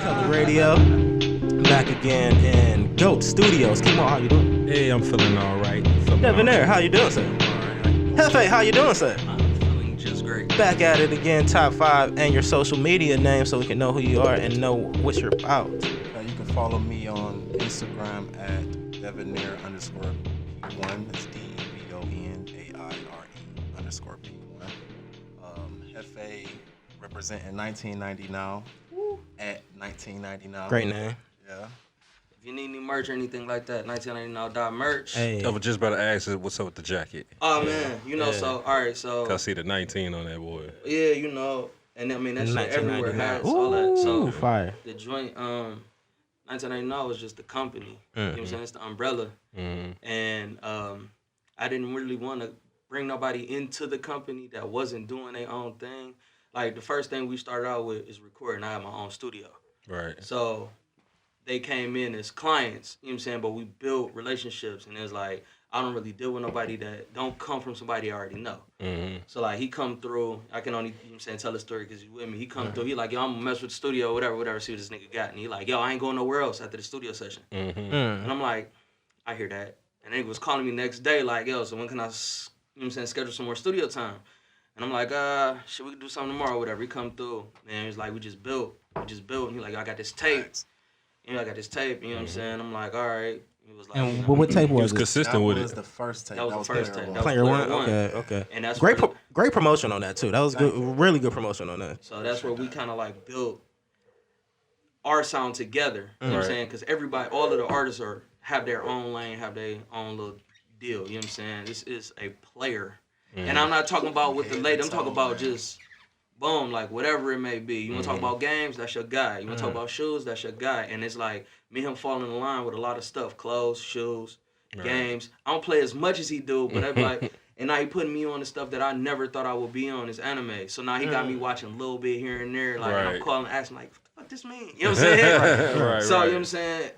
Color Radio. Back again in GOAT Studios. Keep on, how you doing? Hey, I'm feeling all right. Devonaire, how you doing, sir? Hefe, how you doing, sir? I'm feeling just great. Back at it again, top 5 and your social media name so we can know who you are and know what you're about. You can follow me on Instagram at Devonaire_P1. That's DEVONAIRE_P1. Hefe representing 1990 now at 1999. Great name. Yeah. If you need any merch or anything like that, 1999.merch. Hey. I was just about to ask what's up with the jacket. Oh man, so all right, so I see the 19 on that boy. yeah, and I mean that shit everywhere 1999. has all that. So fire. the joint, 1999 was just the company. You know what I'm saying? It's the umbrella, and I didn't really want to bring nobody into the company that wasn't doing their own thing. Like the first thing we started out with is recording. I had my own studio, Right. so they came in as clients, you know what I'm saying? But we built relationships, and it's like, I don't really deal with nobody that don't come from somebody I already know. Mm-hmm. So, like, he come through, I can only, you know what I'm saying, tell the story because he's with me. He come through, he like, yo, I'm gonna mess with the studio, whatever, see what this nigga got. And he like, yo, I ain't going nowhere else after the studio session. Mm-hmm. And I'm like, I hear that. And then he was calling me next day, like, yo, so when can I, you know what I'm saying, schedule some more studio time? And I'm like, shit, we can do something tomorrow, whatever. He come through, and he's like, we just built. And he like, I got this tape. I got this tape, you know what I'm saying? I'm like, all right. He was like, And what tape He was was it? consistent with That was it. the first tape. That was the first tape. That was Player one? One. Okay. And that's Great where- great promotion on that, too. That was good, really good promotion on that. So that's where we kind of like built our sound together. You know what I'm Right. saying? Because everybody, all of the artists have their own lane, have their own little deal. You know what I'm saying? This is a player. And I'm not talking about with the lady. I'm talking about just, boom, like whatever it may be. You want to talk about games? That's your guy. You want to talk about shoes? That's your guy. And it's like me and him falling in line with a lot of stuff. Clothes, shoes, games. I don't play as much as he do, but I'm like... And now he putting me on the stuff that I never thought I would be on, is anime. So now he got me watching a little bit here and there. Like, and I'm calling, asking, like, what the fuck this mean? You know what I'm saying? Right, So, you know what I'm saying?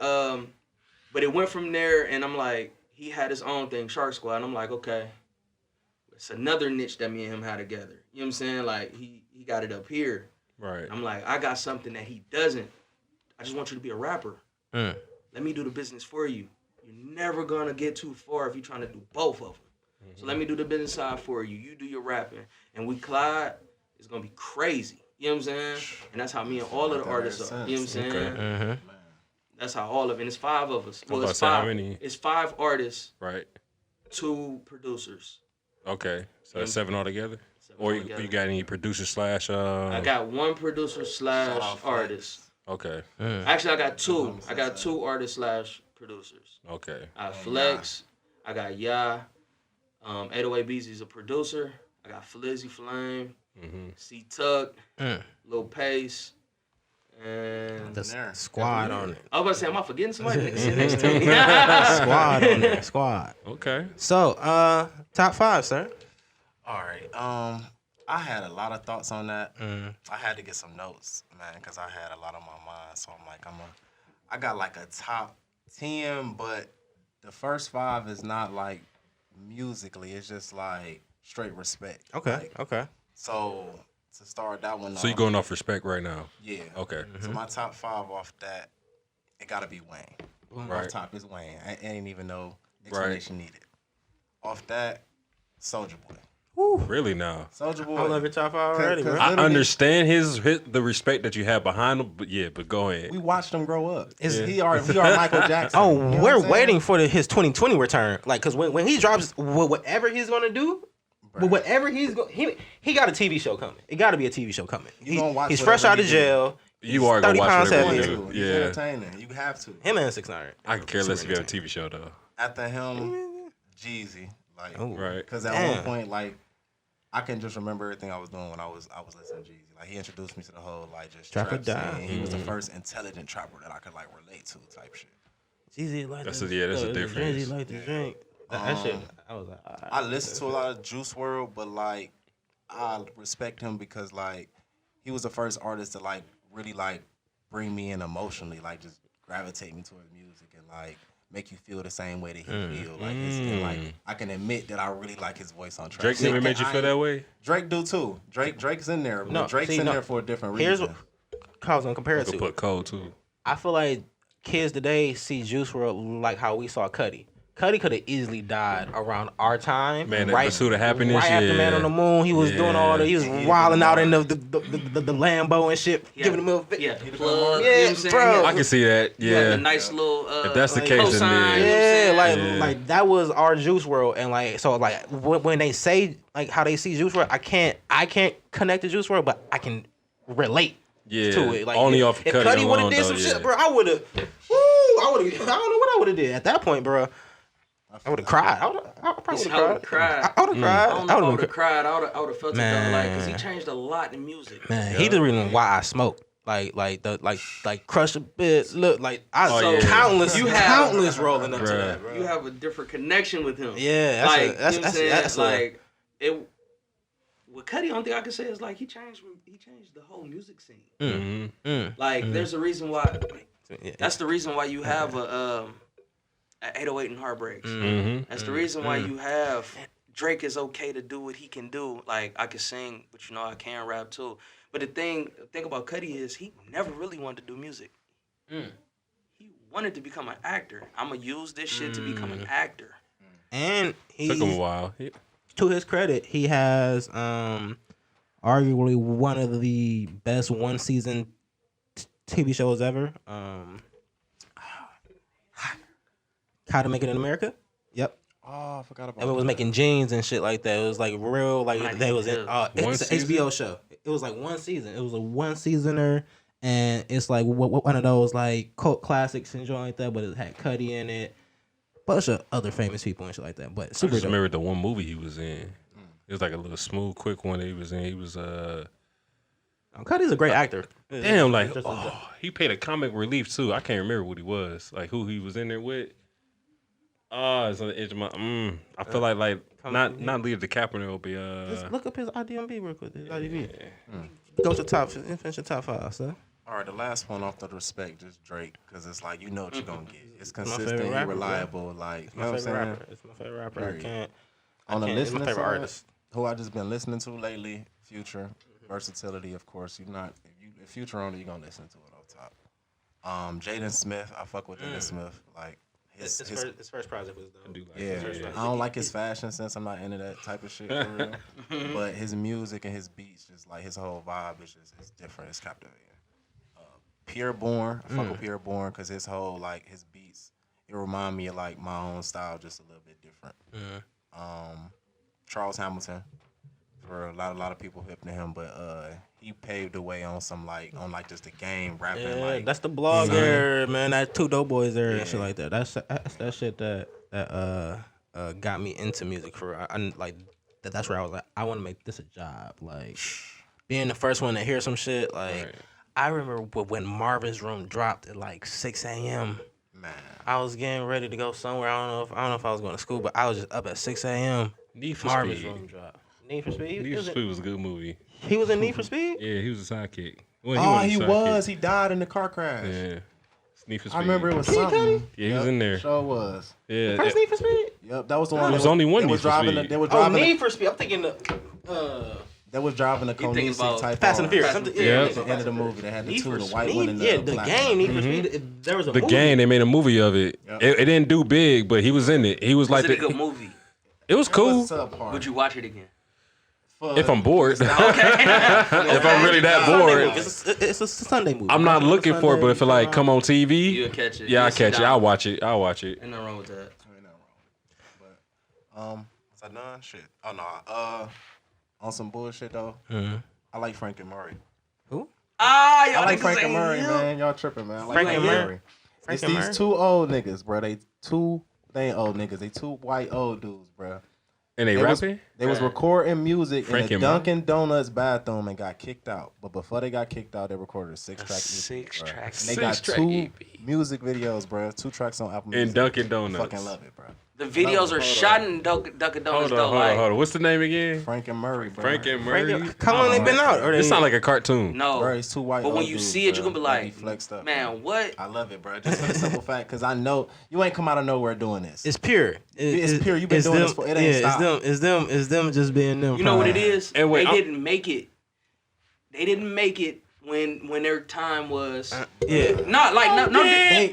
But it went from there, and I'm like, he had his own thing, Shark Squad. And I'm like, okay, it's another niche that me and him had together. You know what I'm saying? Like, he got it up here. Right. I'm like, I got something that he doesn't. I just want you to be a rapper. Let me do the business for you. You're never going to get too far if you're trying to do both of them. So let me do the business side for you. You do your rapping. And we collide, it's going to be crazy. You know what I'm saying? And that's how me and all of the artists are. You know what I'm saying? Okay. That's how all of it. And it's 5 of us. Well, about it's to say, how 5. many? It's 5 artists, Right. 2 producers. Okay. So that's 7 altogether? 7 Or altogether. you got any producer slash... I got 1 producer / artist. Okay. Actually, I got 2. I got 2 artists / producers. Okay. I got Flex. I got Ya. 808 Beezy's a producer. I got Flizzy Flame. C Tuck. Lil Pace. And The squad on it. I was about to say, am I forgetting somebody? Nigga sit next to me. Squad on there. Squad. Okay. So, top 5, sir. All right. I had a lot of thoughts on that. I had to get some notes, man, because I had a lot on my mind. So I'm like, I got like a top 10, but the first 5 is not like musically. It's just like straight respect. Okay. Like, Okay. So to start that one off. So you going off respect right now? Yeah. Okay. So my top 5 off that, it got to be Wayne. Right. Off top is Wayne. I ain't even no explanation needed. Off that, Soulja Boy. Really now? Soulja Boy. I love your top 5 already, bro. I understand the respect that you have behind him, but go ahead. We watched him grow up. He are Michael Jackson. Oh, You know what we're I'm saying? waiting for his 2020 return. Like, cause when he drops whatever he's gonna do, whatever he got a TV show coming. It got to be a TV show coming. gonna watch He's fresh whatever out of he do. jail. You are going 30 to watch pounds whatever heavy. you do. He's Yeah. entertaining. You have to. Him and 6ix9ine. I can care less if you have a TV show, though. After him, Jeezy. Like, Right. because at Damn. one point, like, I can just remember everything I was doing when I was listening to Jeezy. Like, he introduced me to the whole, like, just Trap trap or die. scene. He was the first intelligent trapper that I could, like, relate to type shit. Easy like That's the- a- yeah, that's a the difference. Drizzy like the drink. That shit. I was like, I listened to a lot of Juice WRLD, but, like, I respect him because, like, he was the first artist to, like, really, like, bring me in emotionally, like, just gravitate me towards music and, like, make you feel the same way that he feel. Like, and, like, I can admit that I really like his voice on tracks. Drake never made you feel that way? Drake do too. Drake's in there. But No, Drake's see, in no. there for a different Here's reason. I was gonna compare I it could to. put Cole too. I feel like kids today see Juice WRLD like how we saw Cudi. Cudi could have easily died around our time. Man, that Pursuit of Happiness, right after Man on the Moon, he was doing all the, he was wilding out in the Lambo and shit, giving them a plug. yeah, You know what I'm saying? bro. I can see that. Yeah, Yeah. a nice little. If that's the like, case, then cosign, yeah. you know what I'm saying? Yeah, like that was our Juice WRLD, and like so like when they say like how they see Juice WRLD, I can't connect to Juice WRLD, but I can relate Yeah. to it. Like Only if, off if Cudi Cudi would have alone, did though, some yeah. shit, bro, I would have. I don't know what I would have did at that point, bro. I would have cried. I probably would have cried. I would have cried. I don't know if I would have cried. I would have felt it though, like, cause he changed a lot in music. Man, he the reason why I smoke. Like crush a bit. Look, like I yeah. countless rolling up to that, bro. You have a different connection with him. Yeah, like that's you know what I'm saying? that's like it. With Cudi, only thing I can say is like he changed the whole music scene. Like there's a reason why. That's the reason why you have a 808 and Heartbreaks. That's the reason why you have Drake is okay to do what he can do. Like I can sing, but you know I can rap too. But the thing about Cudi is he never really wanted to do music. He wanted to become an actor. I'm gonna use this shit to become an actor. And he Took him a while. to his credit, he has arguably one of the best one season TV shows ever. How to Make It in America. Yep. Oh, I forgot about And it was that. making jeans and shit like that. It was like real, like they was in. It's an HBO show. It was like one season. It was a one seasoner, and it's like one of those like cult classics and shit like that. But it had Cudi in it, bunch of other famous people and shit like that. But I super just dope. remember the one movie he was in. It was like a little smooth, quick one that he was in. He was Cudi's a great actor. damn, like he paid a comic relief too. I can't remember what he was, like who he was in there with. It's on the edge of my. I feel like not Leo DiCaprio, but Just look up his IMDb real quick. His IMDb. Go to top. Finish your top 5, sir. All right, the last one off the respect, just Drake, because it's like you know what you're gonna get. It's my favorite consistent, rapper, reliable, like you know what I'm saying. Rapper. It's my favorite rapper. Period. I can't. On the It's my listening favorite side, artist. who I just been listening to lately, Future, versatility, of course. If Future on it, you're gonna listen to it off top. Jaden Smith, I fuck with Jaden Smith. Like his first project was dope. yeah, I don't like his fashion sense. I'm not into that type of shit for real. But his music and his beats, just like his whole vibe is different. It's captivating. Pierre Bourne, I fuck with Pierre Bourne because his whole like his beats, it remind me of like my own style, just a little bit different. Charles Hamilton, for a lot of people hip to him, but he paved the way on some like just the game rapping. Yeah, like that's the blog era, man. That Two Dope Boys era and shit like that. That's that shit that got me into music for real. I like that. That's where I was like, I want to make this a job. Like being the first one to hear some shit. Like I remember when Marvin's Room dropped at like 6 a.m. man. I was getting ready to go somewhere. I don't know if I was going to school, but I was just up at 6 a.m. Need for Marvin's Speed. Room dropped. Need for Speed. Need for Speed was a good movie. He was in Need for Speed. Yeah, he was a sidekick. Well, Oh, wasn't he a sidekick. was. He died in the car crash. Yeah. Need for Speed. I remember it was Kid Cudi? something. Yeah, he was in there. Sure was. Yeah. First Need for Speed. Yep, that was the one. There's only one They Need was for driving. Speed. They was Oh, driving. Need for Speed. I'm thinking They was driving the thinking Konisi about type. Fast and the Furious. Fast and Yeah. At the end of the movie, they had the Need two, for the white Speed. one and the Yeah, the black game one. Need for Speed. There was a The movie. Game, they made a movie of it. Yep. It didn't do big, but he was in it. He was Is like it a good movie? It was It cool. was subpar. Would you watch it again? If I'm bored. Okay. If I'm really that Sunday bored. movie. It's a Sunday movie. I'm not looking for it, but if it like come on TV, You'll catch it. yeah, I You'll sit catch it. down. I'll watch it. I'll watch it. Ain't nothing wrong with that. Ain't nothing wrong. But was I done? Shit. Oh no. On some bullshit though. I like Frank and Murray. Who? Ah, y'all I like niggas Frank and ain't Murray, hip. man. Y'all tripping, man. I like Frank and Murray. It's and these Murray? two old niggas, bro. They ain't old niggas. They two white old dudes, bro. And they was, rapping? they was recording music Frank in and a Dunkin' Donuts bathroom and got kicked out. But before they got kicked out, they recorded a 6-track EP. Six-track And they got Six-track two EP. music videos, bro. 2 tracks on Apple In Music. Dunkin' Donuts. Fucking love it, bro. The videos are shot in Dunkin' Donuts, Hold though. on. What's the name again? Frank and Murray, bro. Frank and Murray. How long they been out? Or It they sound like a cartoon. No. Bro, it's two white But when old you dudes, see it, bro. you're gonna be They like, flexed up, man, bro. what? I love it, bro. Just for the simple fact, because I know you ain't come out of nowhere doing this. It's pure. It's pure. You've been it's doing them, this for it ain't yeah, stopped. it's them just being them. You know what it is? And wait, they didn't make it. They didn't make it when their time was Yeah. not like no. They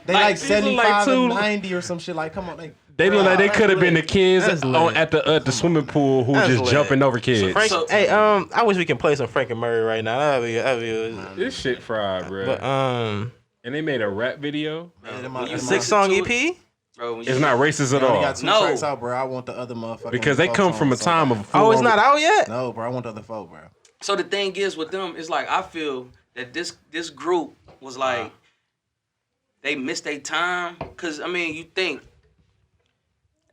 like these look 75 like two- and 90 or some shit. Like, come on, They look like they could have been the kids That's lit. at the swimming pool who That's just lit. jumping over kids. Frank, So- hey, I wish we can play some Frank and Murray right now. That'd be This shit fried, bro. but And they made a rap video. When you a listen 6-song to EP. it, bro, when It's you- not racist at I only all got 2 No. tracks out, bro. I want the other motherfucker. because they come from a time of. Oh, it's not out yet. No, bro. I want the other 4, bro. So the thing is with them, it's like I feel that this group was like they missed their time. Cause I mean, you think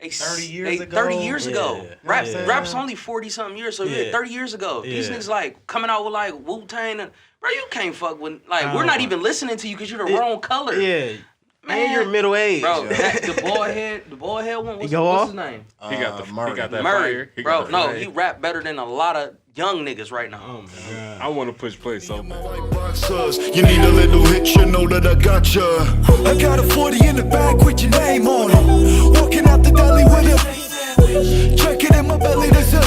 30 years they, ago? 30 years ago. Yeah. Rap's only 40 something years, so yeah, Yeah. 30 years ago. These Yeah. niggas like coming out with like Wu-Tang and bro, you can't fuck with like we're not even listening to you because you're the wrong color. Yeah. Man. And you're middle age. Bro, the bald head one, what's go his name? He got the Murray. he got that Murray. fire. He Bro, got that no, fire. he rap better than a lot of young niggas right now. Oh my god. I want to push play so bad. Boxers, you need a little hit, you know that I got ya. I got a 40 in the bag with your name on it. Walking out the deli with it. Checking in my belly, there's a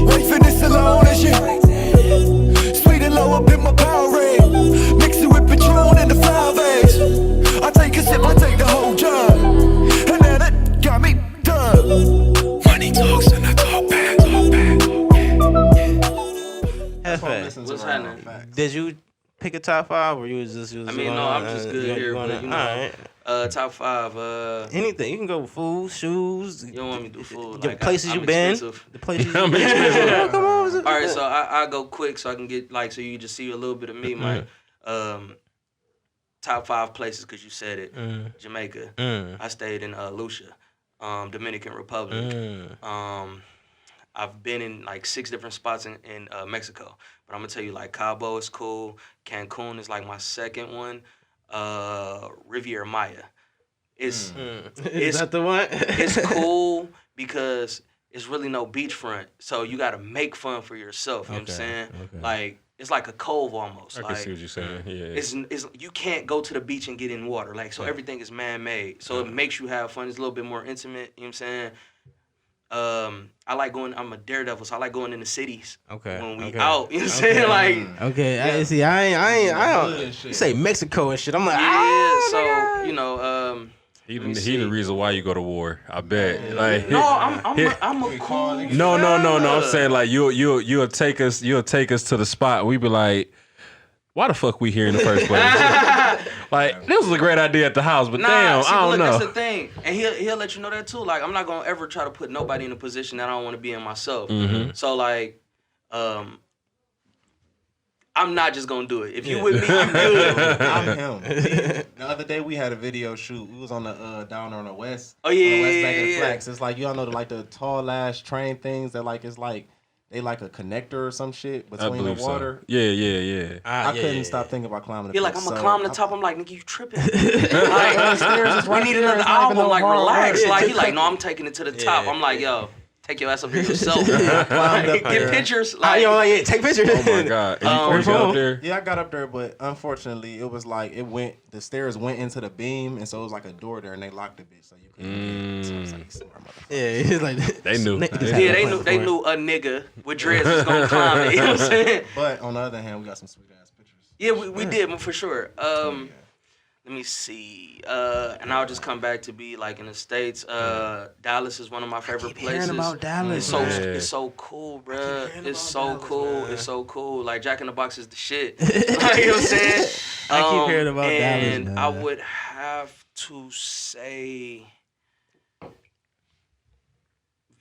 wife in this alone and shit. Sweet and low up in my Powerade. Mix it with Patron and the 5A's. I take a sip, I take the whole jug. And then it got me done. Money talks and I talk back, talk back. Hefe, What's happening? did you pick a top 5 or you was just? I mean, no, I'm just good here, but you know, Alright. top 5. Anything you can go with food, shoes. You don't want me to do food. The Like, places I'm you been. expensive. The places I'm you been. expensive. Come on. All right, so I go quick so I can get like so you can just see a little bit of me. My top 5 places because you said it. Jamaica. I stayed in Lucia, Dominican Republic. I've been in like 6 different spots in Mexico, but I'm gonna tell you like Cabo is cool. Cancun is like my second one. Riviera Maya. Is that the one? it's cool because it's really no beachfront, so you gotta make fun for yourself. You know what I'm saying? Okay. Like it's like a cove almost. I like can see what you're saying. Yeah. it's you can't go to the beach and get in water. Like so everything is man made. So it makes you have fun. It's a little bit more intimate. You know what I'm saying? I like going. I'm a daredevil, so I like going in the cities. Okay. When we okay. out, you know what I'm saying? Like Okay, I see. I don't. You say Mexico and shit. I'm like, yeah. So you know, He me the see. reason why you go to war. I bet. Like no, I'm a cool. No. I'm fella. saying like you'll take us to the spot. We be like, why the fuck we here in the first place? Like this was a great idea at the house, but damn, see, I don't look, know. That's the thing, and he'll let you know that too. Like I'm not gonna ever try to put nobody in a position that I don't want to be in myself. Mm-hmm. So like, I'm not just gonna do it. If you with me, I'm good. I'm him. See, the other day we had a video shoot. We was on the down on the west. Oh, yeah, on the west yeah, bank of the yeah. Flax. It's like you all know the tall ass train things that like it's like they like a connector or some shit I between the believe water. so. Yeah. I couldn't stop thinking about climbing. He like, I'm gonna climb the top. I'm like, nigga, you tripping? Stairs is Like, we right need there. another It's not even album. no Like, hard relax. work. Like, he like, no, I'm taking it to the top. Yeah. I'm like, yo, take your ass up here yourself. climbed Like, up get there. pictures. Like, Like, take pictures. Oh my god. And you first got up there. Yeah, I got up there, but unfortunately, it was like the stairs went into the beam, and so it was like a door there, and they locked the bitch, so you couldn't get. So it was like, smart motherfucker. Yeah, he's like They knew. yeah, they knew a nigga with dreads was gonna climb it. You know what I'm saying? But on the other hand, we got some sweet ass pictures. Yeah, we did for sure. Let me see. And I'll just come back to be like in the States. Dallas is one of my favorite places. Hearing about Dallas, It's so man. it's so cool, bruh. It's so cool. It's so cool. Like Jack in the Box is the shit. Like, you know what I'm saying? I keep hearing about Dallas, And man. I would have to say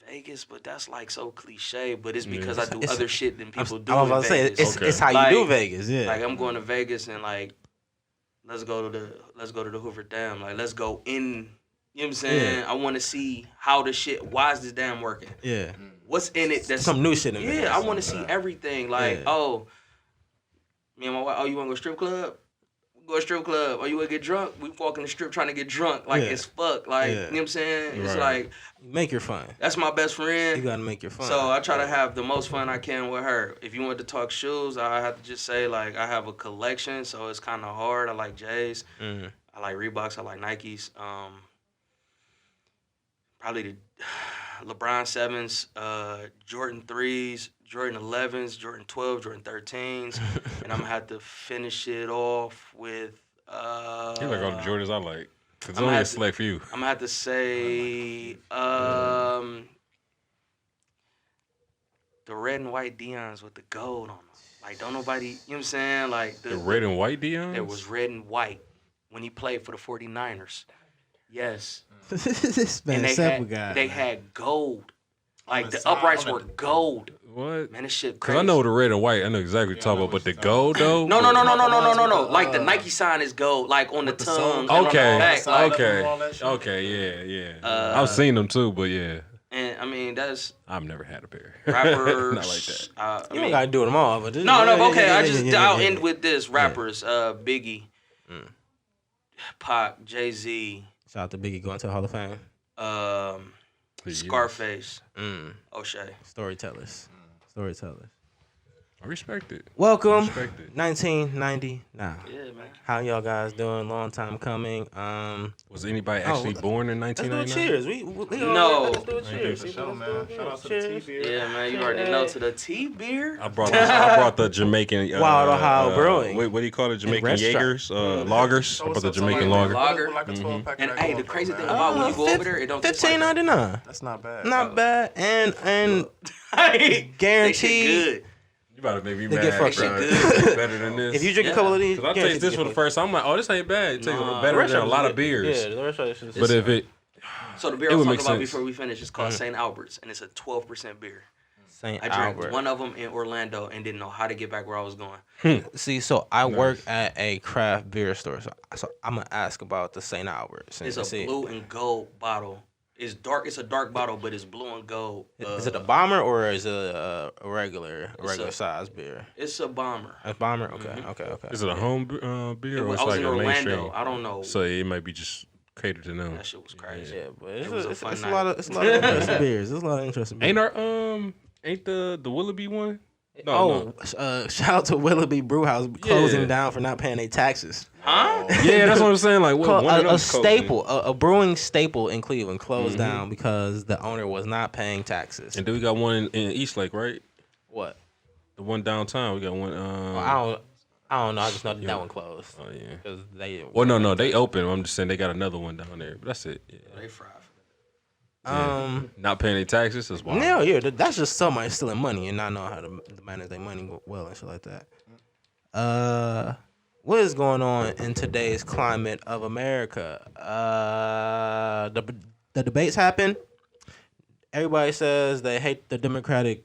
Vegas, but that's like so cliche. But it's because I do It's- other shit than people do. I was in about to say Vegas. it's how you Like- do Vegas. Yeah. Like I'm going to Vegas and like let's go to the Hoover Dam. Like let's go in. You know what I'm saying? Yeah. I want to see how the shit. Why is this dam working? yeah. What's in it? That's Some new shit in Vegas. Yeah, I want to see everything. Like Yeah. oh, me and my wife. Oh, you want to go strip club? Go to strip club. Oh, you want to get drunk? We walk in the strip trying to get drunk. Like Yeah. it's fuck. Like Yeah. you know what I'm saying? It's Right. like Make your fun. that's my best friend. You gotta make your fun. So I try to have the most fun I can with her. If you want to talk shoes, I have to just say like I have a collection, so it's kind of hard. I like J's, Mhm. I like Reeboks, I like Nikes. Probably the LeBron 7s, Jordan 3s, Jordan 11s, Jordan 12, Jordan 13s, and I'm gonna have to finish it off with. You like all the Jordans I like. Cause it's I'm only gonna a have to- select few. I'm gonna have to say the red and white Deions with the gold on them. Like, don't nobody, you know what I'm saying? Like The red and white Deion. There was red and white when he played for the 49ers. Yes. This man, And simple guy. they had gold. Like, the the side, uprights on were the- gold. What? Man, this shit Cause crazy. I know the red and white. I know exactly what you're talking about. But the gold though. No. the, Like, the Nike sign is gold. Like, on the the tongue. song. and on the Okay. back, like, Okay. Yeah. I've seen them too, but yeah, And, I mean, that's I've never had a pair. rappers. Not like that. I You mean, don't gotta do them all, but No, okay. I'll end end with this. Rappers, Biggie, Pac, Jay-Z, Shout out to Biggie going to the Hall of Fame. Scarface, Mm. O'Shea. Storytellers. Storytellers. I respect it. Welcome, Respect it. 1990. Yeah, man. How y'all guys doing? Long time coming. Was anybody actually born in Let's do a 1999? cheers. No. Let's do a cheers. For sure, man. Shout out to the Cheers. T-Beer. Yeah, man. You already know to the T-beer. I brought the Jamaican Wild Ohio Brewing. What do you call it? Jamaican restaurant. Jaegers, lagers. I brought the Jamaican lager. Lager. Like a 12-pack And of hey, that the going crazy for, thing man. about when you go over there, it don't taste like that. $15.99. That's not bad. Not bad. And Hey, they shit guaranteed. good. You about to make me They mad. get fucked bro. up. Better than this. If you drink Yeah. a couple of these, Cause I guaranteed taste this you for get the first time, I'm like, oh, this ain't bad. It tastes Nah. better fucked. than a lot of beers. Yeah, the restaurant is But if it, So the beer It I was would talking make about sense. before we finish is called St. Albert's, and it's a 12% beer. St. I drank Albert. one of them in Orlando and didn't know how to get back where I was going. See, so I work at a craft beer store, so I'm gonna ask about the St. Albert's. And It's a see, blue and gold bottle. It's dark. It's a dark bottle, but it's blue and gold. is it a bomber or is it a regular a- size beer? It's a bomber. A bomber? Okay, okay. is it a home beer or I it's was like in a Orlando. mainstream? I don't know. So it might be just catered to them. That shit was crazy. Yeah, but it's, It was a it's, fun it's a night. lot of interesting beers. There's a lot of interesting beers. Ain't our ain't the Willoughby one? Oh, no. shout out to Willoughby Brewhouse closing Yeah. down for not paying their taxes. Huh? Yeah, that's what I'm saying. Like, what, one of A them's closing. staple, a brewing staple in Cleveland closed down because the owner was not paying taxes. And then we got one in Eastlake, right? What? The one downtown. We got one. I don't know. I just know that one closed. Oh yeah. Because they. Well, no, they open. I'm just saying they got another one down there. But that's it. Yeah. They fried. Not paying their taxes is wild. No, yeah, that's just somebody stealing money and not knowing how to manage their money well and shit like that. What is going on in today's climate of America? The debates happen. Everybody says they hate the Democratic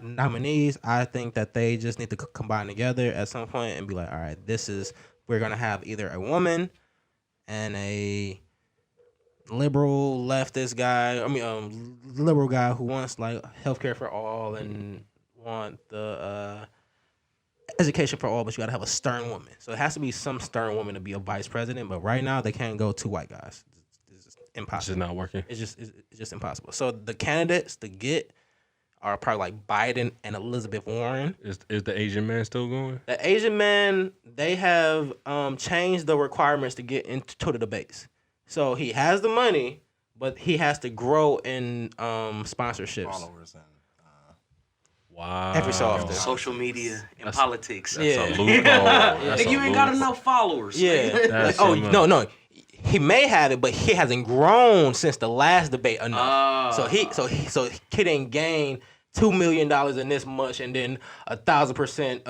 nominees. I think that they just need to combine together at some point and be like, all right, we're gonna have either a woman and a liberal leftist guy. Liberal guy who wants like healthcare for all and want the education for all, but you gotta have a stern woman. So it has to be some stern woman to be a vice president. But right now they can't go two white guys. It's just It's impossible. just not working. It's just impossible. So the candidates to get are probably like Biden and Elizabeth Warren. Is the Asian man still going? The Asian man, they have changed the requirements to get into the debates. So he has the money, but he has to grow in sponsorships. Followers and Wow. Every so often. Social media and politics. That's Yeah. a loophole. That's Nigga, a you ain't got loophole. enough followers. Yeah. That's Oh so much. no. He may have it, but he hasn't grown since the last debate enough. So he kid ain't gained $2 million in this much, and then 1,000%,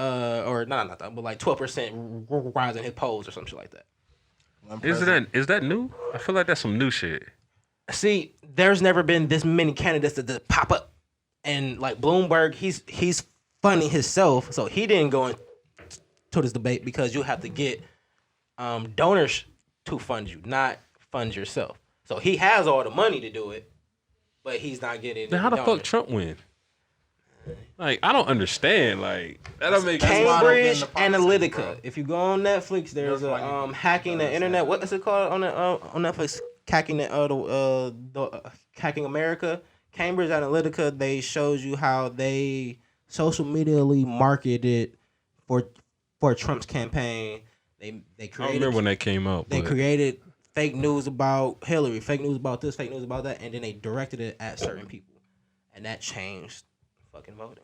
or not that, but like 12% rise in his polls or something like that. Is that new? I feel like that's some new shit. See, there's never been this many candidates that pop up, and like Bloomberg, he's funding himself, so he didn't go into this debate because you have to get donors to fund you, not fund yourself. So he has all the money to do it, but he's not getting. Then how the donors. fuck Trump win? Like, I don't understand. Like, that don't make sense. why I don't get Cambridge into politics, Analytica. bro. If you go on Netflix, there's That's why a you- hacking the internet. What is it called on Netflix? Hacking hacking America. Cambridge Analytica. They shows you how they social medially marketed for Trump's campaign. They I don't created. remember when that came out. They But created fake news about Hillary, fake news about this, fake news about that, and then they directed it at certain people, and that changed fucking voting.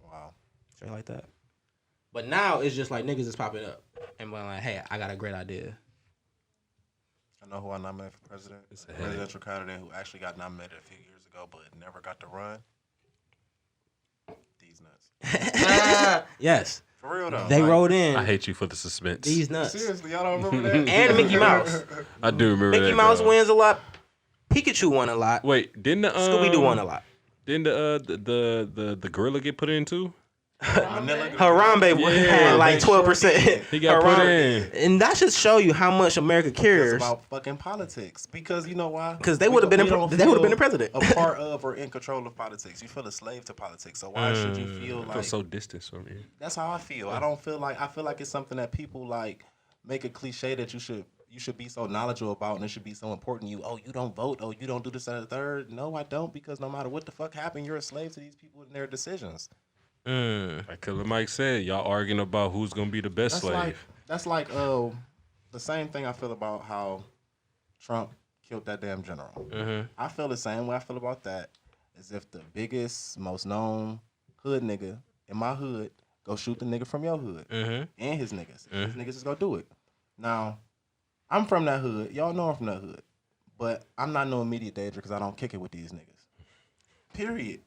Wow. Straight like that. But now it's just like niggas is popping up and we're like, hey, I got a great idea. I know who I nominated for president. It's a presidential candidate who actually got nominated a few years ago, but never got to run. These nuts. Yes. For real though. They wrote in. I hate you for the suspense. These nuts. Seriously, y'all don't remember that? And Mickey Mouse. I do remember Mickey that. Mouse though. wins a lot. Pikachu won a lot. Wait, didn't the Scooby-Doo won a lot. Didn't the gorilla get put in too? Harambe Yeah, had like they sure 12%. He got put in. And that should show you how much America It's cares. about fucking politics. Because you know why? Because they would have been the president. a part of or in control of politics. You feel a slave to politics. So why should you feel I feel like so distant from you. that's how I feel. I feel like it's something that people like make a cliche that you should be so knowledgeable about and it should be so important to you. Oh, you don't vote. Oh, you don't do this and the third. No, I don't, because no matter what the fuck happened, you're a slave to these people and their decisions. Like Killer Mike said, y'all arguing about who's gonna be the best slave. That's like the same thing I feel about how Trump killed that damn general. I feel the same way I feel about that as if the biggest, most known hood nigga in my hood go shoot the nigga from your hood and his niggas. His niggas is gonna do it. Now, I'm from that hood. Y'all know I'm from that hood. But I'm not no immediate danger because I don't kick it with these niggas. Period.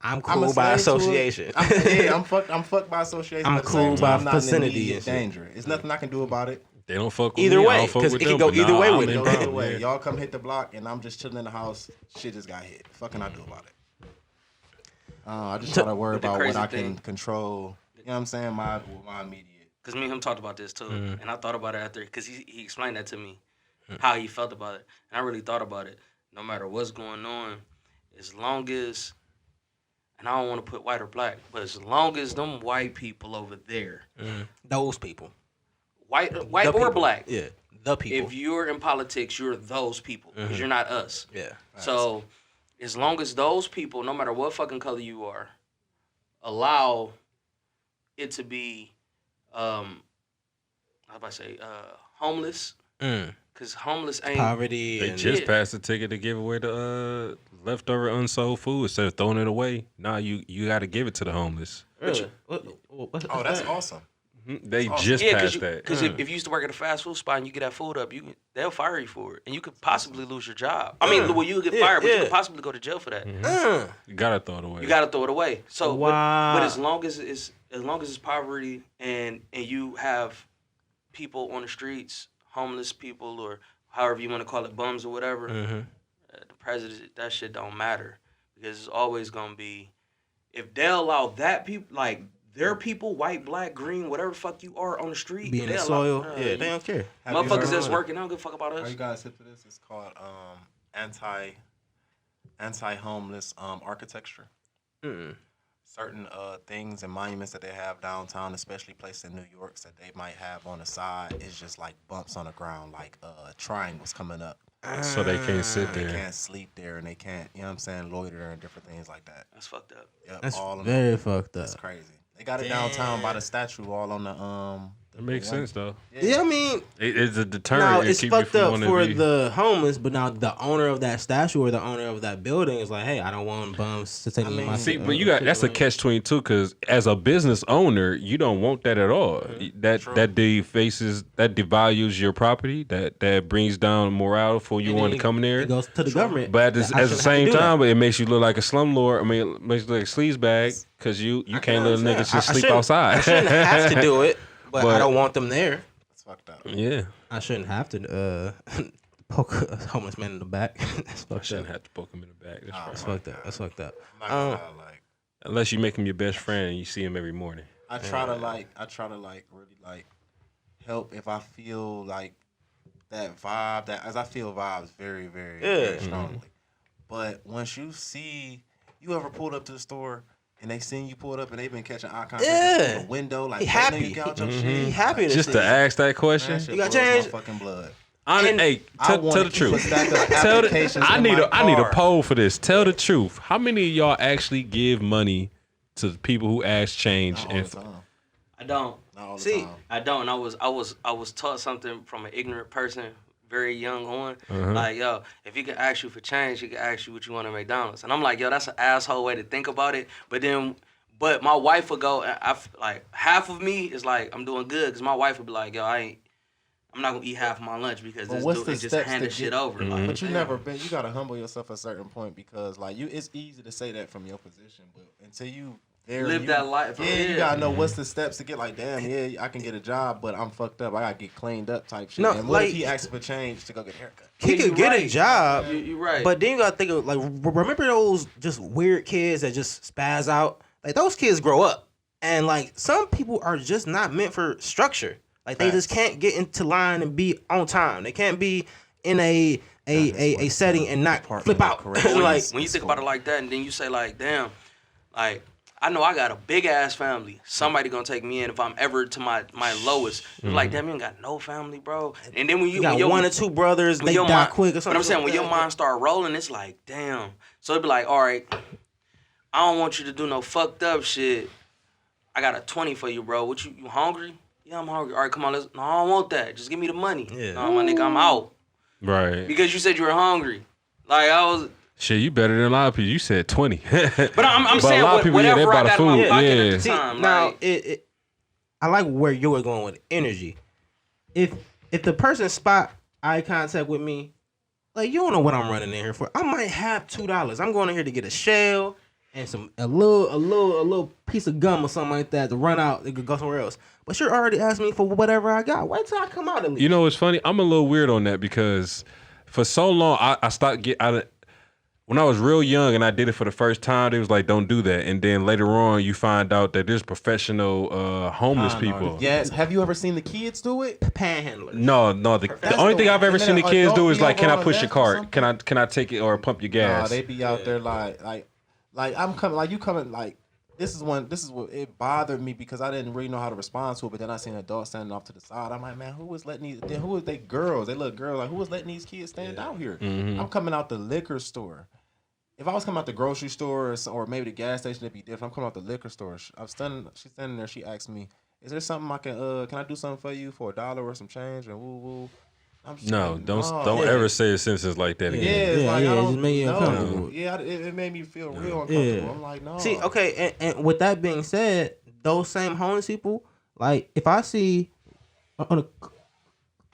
I'm cool by association. I'm fucked by association. I'm but at the cool same time, by I'm not in vicinity immediate and shit. danger. There's nothing I can do about it. They don't fuck with Either me. way, I don't fuck 'cause with it them, could go but either way I'm with in it. Go either them, way. yeah. Y'all come hit the block and I'm just chilling in the house. Shit just got hit. Fuck can I do about it? I just try to worry But the about what crazy I can thing- control. You know what I'm saying? My immediate. Because me and him talked about this too, and I thought about it after, because he explained that to me, how he felt about it, and I really thought about it. No matter what's going on, as long as, and I don't want to put white or black, but as long as them white people over there, Those people. white The or people. black, Yeah. The people. if you're in politics, you're those people, because you're not us. Yeah. So, as long as those people, no matter what fucking color you are, allow it to be, how about I say, homeless, because homeless ain't. Poverty. They and just passed a ticket to give away the leftover unsold food instead of throwing it away. Nah, you got to give it to the homeless. Really? Oh, that's awesome. They just Yeah, passed that. because if you used to work at a fast food spot and you get that food up, they'll fire you for it, and you could possibly lose your job. I mean, well, you could get fired, but you could possibly go to jail for that. You gotta throw it away. You got to throw it away. So, Wow. but as long as it's poverty and you have people on the streets, homeless people, or however you want to call it, bums or whatever, the president, that shit don't matter, because it's always gonna be, if they'll allow that people, like their people, white, black, green, whatever fuck you are on the street, Be in the they'll soil. allow- Yeah, they don't care. Have you motherfuckers heard- that's working, they don't give a fuck about Are you us. guys hip to this? It's called anti-homeless architecture. Certain things and monuments that they have downtown, especially places in New York, that they might have on the side, is just like bumps on the ground, like triangles coming up. So they can't sit They there. can't sleep there and they can't, you know what I'm saying, loiter and different things like that. That's fucked up. Yep, That's all in very fucked up. That's crazy. They got it downtown by the statue, all on the That makes sense though. Yeah, I mean, It's a deterrent. now to it's keep you fucked from up wanting for to be- the homeless, but now the owner of that statue or the owner of that building is like, hey, I don't want bums to take me in my See, shit, but you got shit that's a away. catch-22 because as a business owner, you don't want that at all. That devalues your property. That brings down morale for you And want then to come in there. It goes to the government. But at I the shouldn't have to same do that. time, it makes you look like a slumlord. I mean, it makes you look like a sleazebag because you can't let a nigga just sleep outside. I shouldn't have to do it, but But- I don't want them there. It's fucked up. Yeah, I shouldn't have to poke a homeless man in the back. That's I fucked shouldn't up. have to poke him in the back. That's right. That's fucked up. That's fucked up. I'm not gonna lie, like Unless you make him your best friend and you see him every morning. I try to really like help if I feel like that vibe, that as I feel vibes very, very, very strongly. But once you ever pulled up to the store and they seen you pulled up and they been catching eye contact Yeah. in the window, like He "Hey, happy. nigga, you got your He shit?" happy to Just see to you. ask that Man, question. that shit You got boils change? my fucking blood. Hey, I tell wanna the keep a truth. stack of Tell the, applications I in need my I need a car. poll for this. Tell the truth. How many of y'all actually give money to the people who ask change? Not all And the time. I don't. Not all the See, time. I don't. I was taught something from an ignorant person very young on. Like, yo, if he could ask you for change, he could ask you what you want at McDonald's. And I'm like, yo, that's an asshole way to think about it. But my wife would go, like, half of me is like, I'm doing good, because my wife would be like, yo, I'm not gonna eat half of my lunch because this dude is just handing shit over. Like, but you gotta humble yourself at a certain point, because like it's easy to say that from your position, but until you live that life. You gotta know what's the steps to get like, damn, I can get a job, but I'm fucked up. I gotta get cleaned up type shit. No, and what like, if he asks for change to go get a haircut? He could get a job. You're right. But then you gotta think of, like, remember those just weird kids that just spaz out? Like, those kids grow up. And like, some people are just not meant for structure. Like, they just can't get into line and be on time. They can't be in a setting and not flip out. Like, when you think about it like that, and then you say like, damn, like, I know I got a big ass family. Somebody gonna take me in if I'm ever to my lowest. Like, damn, you ain't got no family, bro. And then when you got one or two brothers, they die quick or something. But I'm saying, when your mind start rolling, it's like, damn. So it'd be like, all right, I don't want you to do no fucked up shit. I got a 20 for you, bro. What, you hungry? Yeah, I'm hungry. All right, come on. No, I don't want that. Just give me the money. Yeah. No, my nigga, I'm out. Right. Because you said you were hungry. Like, I was... Shit, you better than a lot of people. You said 20. But I'm saying, a lot of people, whatever they I buy the got in my food. pocket Yeah. at the See, time. now, like, I like where you were going with energy. If the person spot eye contact with me, like, you don't know what I'm running in here for. I might have $2. I'm going in here to get a shell and a little piece of gum or something like that to run out and go somewhere else. But you're already asking me for whatever I got. Wait till I come out at least. You know what's funny? I'm a little weird on that, because for so long I stopped when I was real young and I did it for the first time, they was like, don't do that. And then later on you find out that there's professional homeless people. Yes. Have you ever seen the kids do it? Panhandlers. No. The only thing I've ever seen the kids do is like, can I push your cart? Can I take it or pump your gas? Nah, they be out there like I'm coming, like you coming, like this is what it bothered me, because I didn't really know how to respond to it. But then I seen an adult standing off to the side. I'm like, man, who was they girls? They little girls. Like, who was letting these kids stand out here? I'm coming out the liquor store. If I was coming out the grocery store or maybe the gas station, it'd be different. I'm coming out the liquor store. She's standing there. She asked me, "Is there something I can I do something for you for $1 or some change?" And woo woo. No, don't ever say a sentence like that again. Yeah, it just made you uncomfortable. Yeah, it made me feel real uncomfortable. I'm like, no. See, okay, and with that being said, those same homeless people, like, if I see on the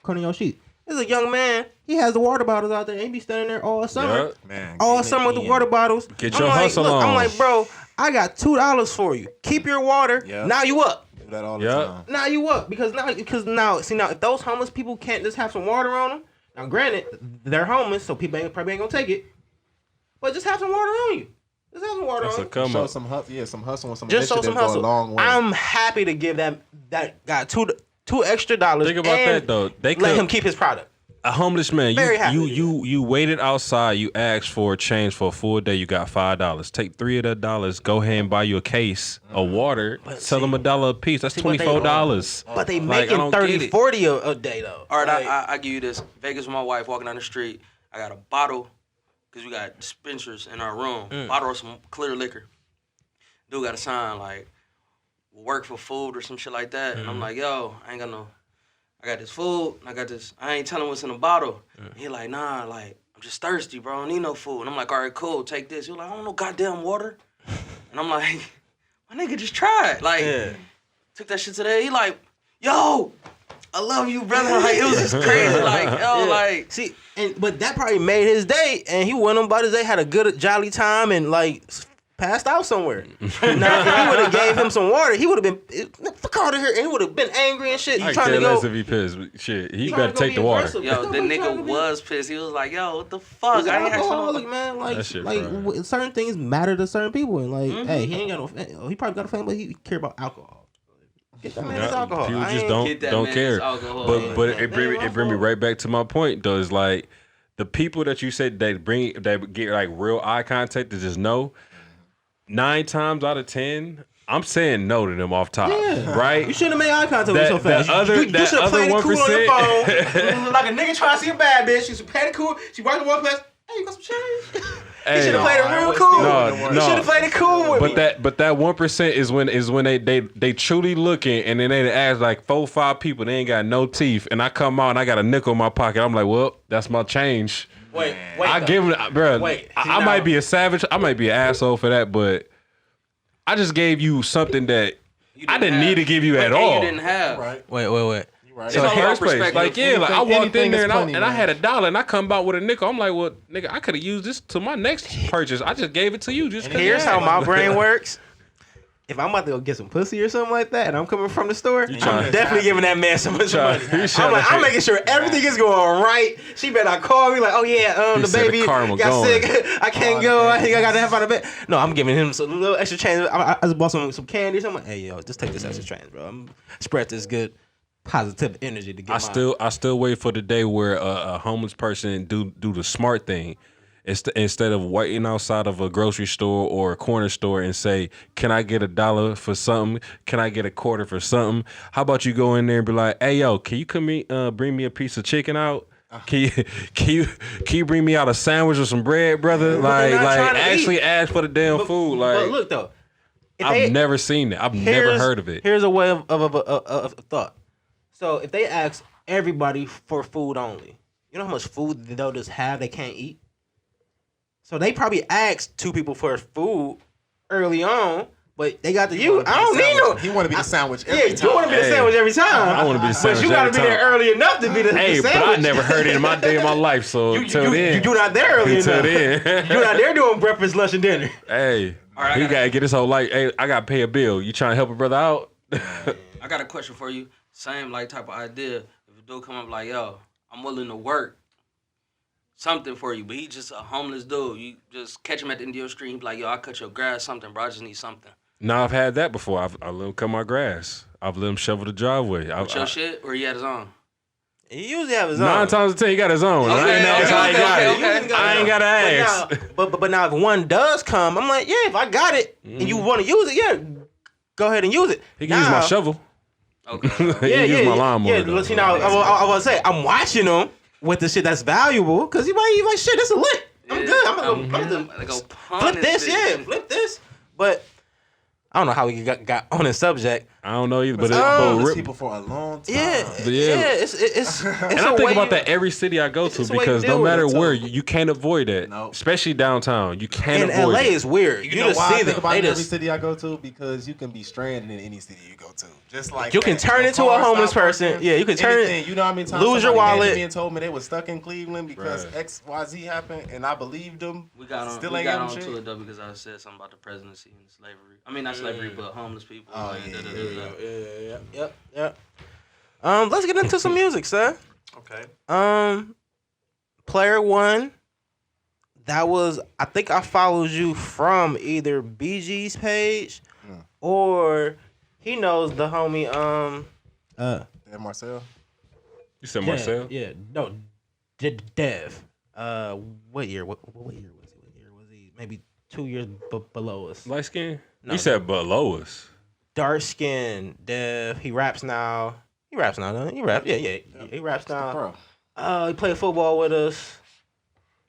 corner of your sheet, there's a young man, he has the water bottles out there, and he be standing there all summer. Yep. Man, all summer with the water bottles. Get your hustle on. I'm like, bro, I got $2 for you. Keep your water. Yep. Now you up. Do that all the time. Now you up. Because now, if those homeless people can't just have some water on them, now granted, they're homeless, so people probably ain't gonna take it. But just have some water on you. Just have some water That's on a you. come Show up. some hustle and some Just show initiative some hustle. go a long way. I'm happy to give that guy $2 extra. Think about and that though. They let could, him keep his product. a homeless man. Very happy. You waited outside. You asked for a change for a full day. You got $5. Take $3 of that dollars. Go ahead and buy you a case of water. Sell them $1 a piece. That's $24. But they Like, I making don't get 30, it. 40 a day though. all right, I give you this. Vegas with my wife, walking down the street. I got a bottle, because we got dispensers in our room. Bottle of some clear liquor. Dude got a sign like, "We'll work for food" or some shit like that. And I'm like, yo, I got this food, and I got this, I ain't telling what's in the bottle. And he like, nah, like, I'm just thirsty, bro. I don't need no food. And I'm like, all right, cool, take this. He was like, I don't know goddamn water. And I'm like, my nigga, just try it. Like, took that shit today. He like, yo, I love you, brother. Like, it was just crazy. Like, yo, like. See, but that probably made his day, and he went on about his day, had a good jolly time, and like passed out somewhere. Now, if he would have gave him some water, he would have been fuck out of here, and he would have been angry and shit. I Trying to care go. less if he pissed. Shit, he trying better to go take be the water. aggressive. Yo, the nigga was pissed. He was like, yo, what the fuck? He's I an ain't actually alcoholic, man. That shit Like fried. certain things matter to certain people, and like, hey, he ain't got no. He probably got a family, but he care about alcohol. Get that man his alcohol. People I just ain't- Get that don't man care. his alcohol. But Yeah. it bring me right back to my point though. Is like the people that you said that get like real eye contact to just know. 9 times out of 10, I'm saying no to them off top, right? You shouldn't have made eye contact with me so fast. that You should have other played it cool on your 1%. phone. Like a nigga trying to see a bad bitch. She's playing it cool. She walked to one place. Hey, you got some change? He should have played it real it's cool. still- He should have played it cool with me. But that 1% is when they truly looking, and then they ask like 4-5 people, they ain't got no teeth, and I come out and I got a nickel in my pocket. I'm like, well, that's my change. Wait. I give him, bro. Wait, I might be a savage. I might be an asshole for that, but I just gave you something that I didn't need to give you at all. You didn't have. Right. Wait. Right. So all about first place, perspective. like like I walked Anything in there is plenty, and I man. had $1 and I come out with a nickel. I'm like, well, nigga, I could have used this to my next purchase. I just gave it to you just. Here's how my brain works. If I'm about to go get some pussy or something like that, and I'm coming from the store, I'm trying- definitely giving that man so much money. you trying I'm like, to- I'm making sure everything is going right. She better not call me like, oh yeah, He the said the baby karma got going. sick. I can't go. I think I got to have out of bed. No, I'm giving him some little extra change. I just bought some candy or something. Hey yo, just take this extra change, bro. I'm spread this good positive energy to get. I still wait for the day where a homeless person do the smart thing. Instead of waiting outside of a grocery store or a corner store and say, can I get $1 for something? Can I get a quarter for something? How about you go in there and be like, hey yo, can you bring me a piece of chicken out? Can you bring me out a sandwich or some bread, brother? Like trying to actually eat. ask for the damn food. Like But look though, if I've never seen it. I've never heard of it. Here's a way of thought. So if they ask everybody for food only, you know how much food they'll just have they can't eat? So they probably asked 2 people for food early on, but they got to use. I don't need no. He want to be the sandwich every time. You want to be the sandwich every time. I want to be the sandwich But you got to every be there time. early enough to be the Hey, sandwich. but I never heard it in my day of my life. So till then, You're not there early till enough. then. You're not there doing breakfast, lunch, and dinner. Hey, All right, I you gotta- gotta get this whole like, hey, I gotta pay a bill. You trying to help a brother out? I got a question for you. Same like type of idea. If a dude come up like, yo, I'm willing to work something for you, but he just a homeless dude. You just catch him at the end of your street. He be like, yo, I cut your grass, something, bro. I just need something. Now I've had that before. I let him cut my grass. I've let him shovel the driveway. With your shit, or he had his own? He usually have his own. 9 times out of 10, he got his own. I ain't ask how he got it. okay. I ain't gotta ask. But now if one does come, I'm like, yeah, if I got it and you want to use it, yeah, go ahead and use it. He can use my shovel. Okay. He can use my lawnmower. Yeah, though. look, you know, I was say I'm watching him with the shit that's valuable because he might be like, shit, this is lit. I'm good. I'm gonna go flip this. Yeah, flip this. But I don't know how we got on this subject. I don't know either, but Homeless people for a long time. Yeah, it's and I think about that every city I go to it's a way because to no deal with matter it, so- where, you can't avoid that. Nope. Especially downtown. You can't In avoid LA it. is weird. You You know just why see I them. think about They it in every just city I go to? Because you can be stranded in any city you go to. Just like You can that. turn Your into a car homeless stop person. working, Yeah, you can turn it- anything. You know how many times lose your somebody came to wallet. me and told me they were stuck in Cleveland because Right. XYZ happened, and I believed them. We got on, Still we ain't got got on shit. to it though because I said something about the presidency and slavery. I mean, not slavery, but homeless people. Oh, and yeah, da-da-da-da. Yep. Let's get into some music, sir. Okay. Player One. That was, I think I followed you from either BG's page or he knows the homie. Dan Marcel. You said Marcel? Yeah, no, Dev. What year? What year was he? What year was he? Maybe 2 years below us. Light skin? No. You said below us. Dark skin Dev. He raps now. Doesn't he? He raps. Yeah. He raps now. Bro. He played football with us.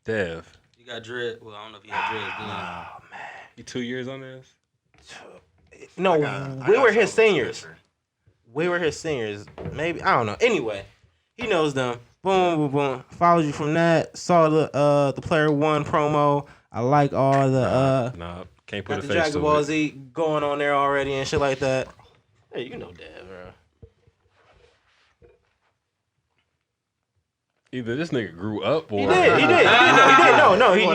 Dev. You got dread. Well, I don't know if you had dread. Oh man. You 2 years on this? No, I we got were his something seniors. different. We were his seniors. Maybe I don't know. Anyway, he knows them. Boom. Followed you from that. Saw the Player One promo. I like all the Nah, can't put got a the face Dragon to Ball it. Z going on there already and shit like that. Hey, you know that, bro. Either this nigga grew up or He did. No, he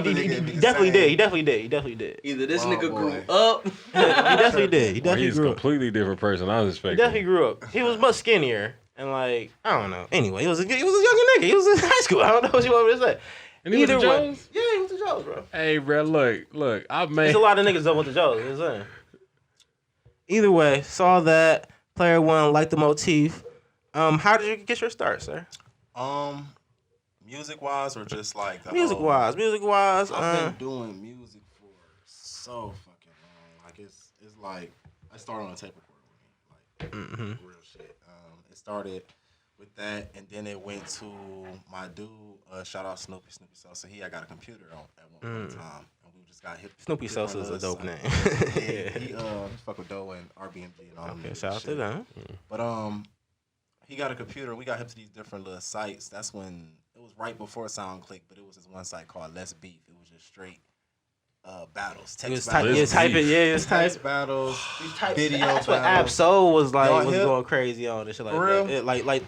definitely did. He definitely did. Either this Oh, nigga boy. grew up. He definitely did. He or definitely he's a grew up. completely different person I was He expecting. definitely grew up. He was much skinnier and like I don't know. Anyway, he was a younger nigga. He was in high school. I don't know what you want me to say. And he was a way, Jones? yeah, he was a Jones, bro. Hey, bro, look, I made. There's a lot of niggas that went to Jones. You know what I'm saying? Either way, saw that Player One, liked the motif. How did you get your start, sir? Music wise or just like the Music wise. I've been doing music for so fucking long. Like it's like I started on a tape recorder with me. Like real shit. It started with that, and then it went to my dude. Shout out Snoopy Sosa. I got a computer at one time, and we just got hip. Snoopy Sosa is a dope name. Yeah, he fuck with Doe and RBMG and all Okay, that. shout out to them. But he got a computer. We got hip to these different little sites. That's when it was right before SoundClick, but it was this one site called Let's Beef. It was just straight battles, text battles. It's text battles, video That's what battles. Absol was like. Y'all Was hip? going crazy on this shit like For real? that. Like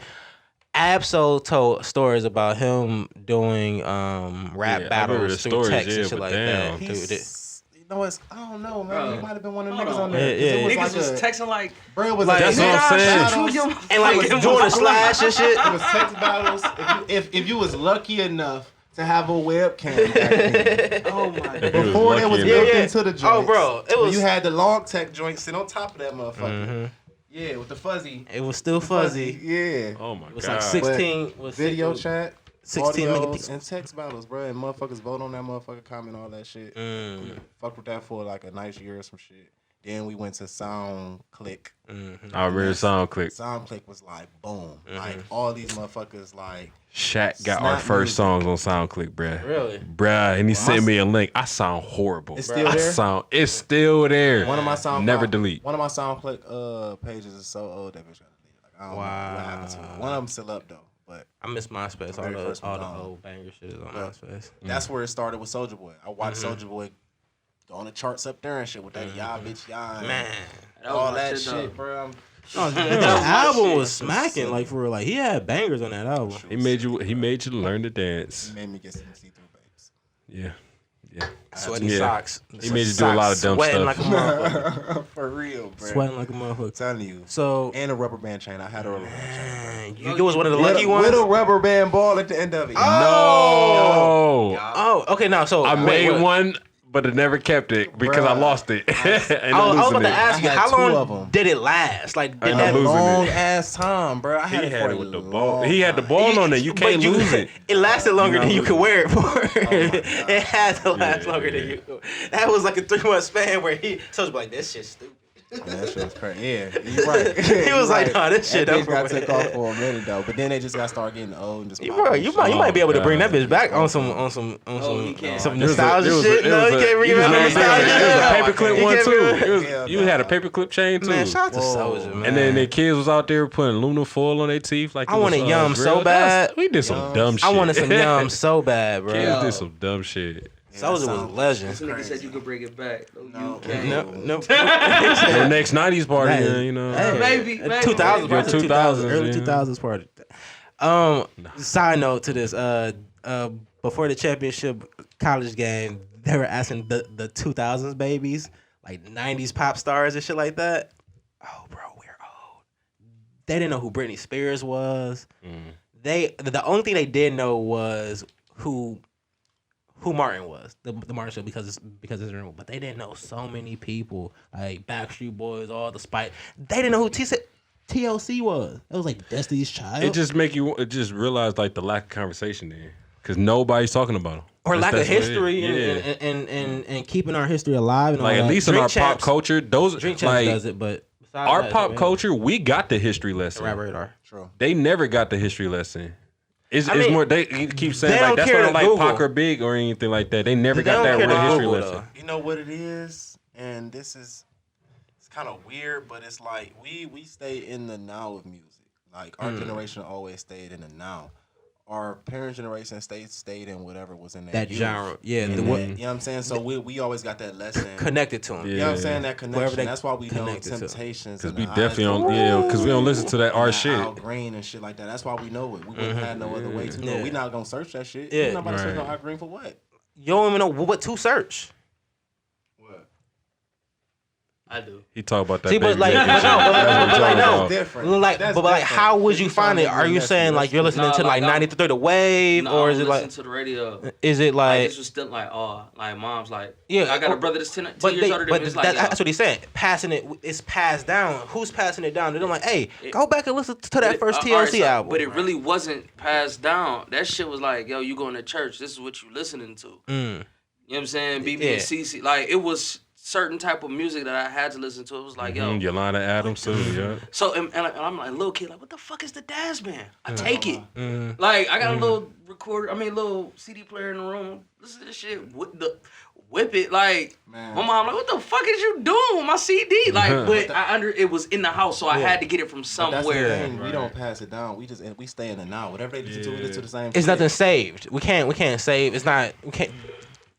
Absol told stories about him doing rap Yeah, I remember battles the through stories, text yeah, and shit but like damn. that. Dude, You know, I don't know, man. Bro, He might have been one of the hold niggas on. on there. 'cause Yeah, it was yeah. Niggas like was texting like, bro, it was Like, That's what I'm saying. battles. and like doing a slash and shit. It was text battles. If you was lucky enough to have a webcam back then. oh my If god. you was Before they was lucky built enough. into the joints. Oh, bro, it when was- you had the long tech joint sit on top of that motherfucker. Yeah, with the fuzzy. It was still fuzzy. Yeah. Oh my It was god. like 16. Was Video six- chat, 16 audios, megapixels. and text battles, bro. And motherfuckers vote on that motherfucker, comment all that shit. Fuck with that for like a nice year or some shit. Then we went to SoundClick. I remember SoundClick. SoundClick was like boom, like all these motherfuckers like. Shaq got our Snap first music. songs on SoundClick, bruh. Really? Bruh, and he sent me a link. I sound horrible. It's bruh. still there? It's still there. One of my SoundCloud, Never delete. One of my SoundClick pages is so old that bitch got deleted. Like I don't know what happened to it. One of them still up though, but I miss MySpace. Very first All one the gone. old banger shit is on Yeah. MySpace. that's where it started with Soulja Boy. I watched Soulja Boy go on the charts up there and shit with that y'all bitch y'all and Man. all was my that shit, shit, though. bro. That album was smacking, like for real. Like he had bangers on that album. He made you learn to dance. He made me get some see-through babes. Yeah. Yeah. Sweaty Yeah. socks. He made you do a lot of dumb Sweating stuff. like a motherfucker. For real, bro. Sweating like a motherfucker. I'm telling you. So And a rubber band chain. I had a rubber band chain. you was one of the lucky ones. With a rubber band ball at the end of it. No. Oh, okay. Now, so I made wait. one, but I never kept it because I Bruh. lost it. And I was I'm about losing to it. ask you, I had how two of long 'em. did it last? Like, did I'm that losing it. long ass time, bro. I He had it had for it a with the long ball. He had the time. ball on it. You can't But lose it. It lasted longer You're than not you could losing wear it for. God. It had to last Yeah, longer than yeah. you could. That was like a 3-month span where he was like, this shit's stupid. Yeah, that shit was crazy. Yeah, you're right. He was like, nah, this shit that over bitch got with. took off for a minute though, but then they just got started getting old and just. Bro, you might be able to bring that bitch back on some you can't. nostalgia shit. No, you can't bring it back on nostalgia. There was a paperclip You one can't bring it too. back. You had a paperclip chain too. Man, shout out to Soulja, man. And then the kids was out there putting aluminum foil on their teeth. Like I it was, wanted Yum grill. so bad. We did some dumb shit. I wanted some Yum so bad, bro. Kids did some dumb shit. Soulja was a legend. This nigga said you could bring it back. No. You can't. No. Your next '90s party, Hey, yeah, you know. Hey, Maybe, 2000s, Your party, 2000s, early yeah. 2000s party. Side note to this, before the championship college game, they were asking the 2000s babies, like 90s pop stars and shit like that. Oh, bro, we're old. They didn't know who Britney Spears was. The only thing they did know was who Martin was, the Martin show, because it's real. But they didn't know so many people, like Backstreet Boys, all the Spice. They didn't know who TLC was. It was like Destiny's Child. It just realize like the lack of conversation there, because nobody's talking about them. or lack of That's what it is. history Yeah. and keeping our history alive. And Like all at that. least in Drink our Champs- pop culture, those Drink Champs like does it, but besides our that, pop man, culture, we got the history lesson. Rap radar. True. They never got the history lesson. It's I mean, more. They keep saying they like don't that's care why I to don't like Google. Pac or Big or anything like that. They never They got don't that care real to history Google, lesson. though. You know what it is, and it's kind of weird, but it's like we stay in the now of music. Like our generation always stayed in the now. Our parents' generation stayed in whatever was in That youth. genre, yeah, And the that- what- you know what I'm saying? So we always got that lesson. Connected to him. Yeah. You know what I'm saying? That Wherever connection. they That's why we know connected to. Temptations. Because and we the definitely Eyes don't. Because we don't listen to that and our the shit. Al Green and shit like that. That's why we know it. We wouldn't have no other way to know. Yeah. We not gonna search that shit. Yeah. We're not about to search no Right. Al Green for what? You don't even know what to search. What? I do. He talk about that. See, but baby like, making but shit. no, but That's what like, I'm talking no. about. Different. Like, That's but like, different. how would you If find it? trying to Are be you messy, saying like you're listening to like 93 The Wave, No, or is it listen like, to the radio? is it Like, like, this was still like, like mom's like, Yeah, I got or- a brother that's 10 but years they, older than but me. It's like, that's what he's saying. Passing it's passed down. Who's passing it down? They're like, hey, go back and listen to that first TLC album. But it really wasn't passed down. That shit was like, yo, you going to church. This is what you listening to. You know what I'm saying? BB Yeah. and CC. Like, it was certain type of music that I had to listen to. It was like, yo. Yolanda Adams too, yeah. So and I'm like, little kid, like, what the fuck is the dance band? I take it. Like, I got a little recorder, little CD player in the room. Listen to this shit. Whip it. Like, Man. my mom, like, what the fuck is you doing with my CD? Like, but it was in the house, so I had to get it from That's somewhere. the thing. We don't pass it down. We stay in the now. Whatever they listen to, we listen to the same. It's nothing saved. We can't save. It's not. We can't.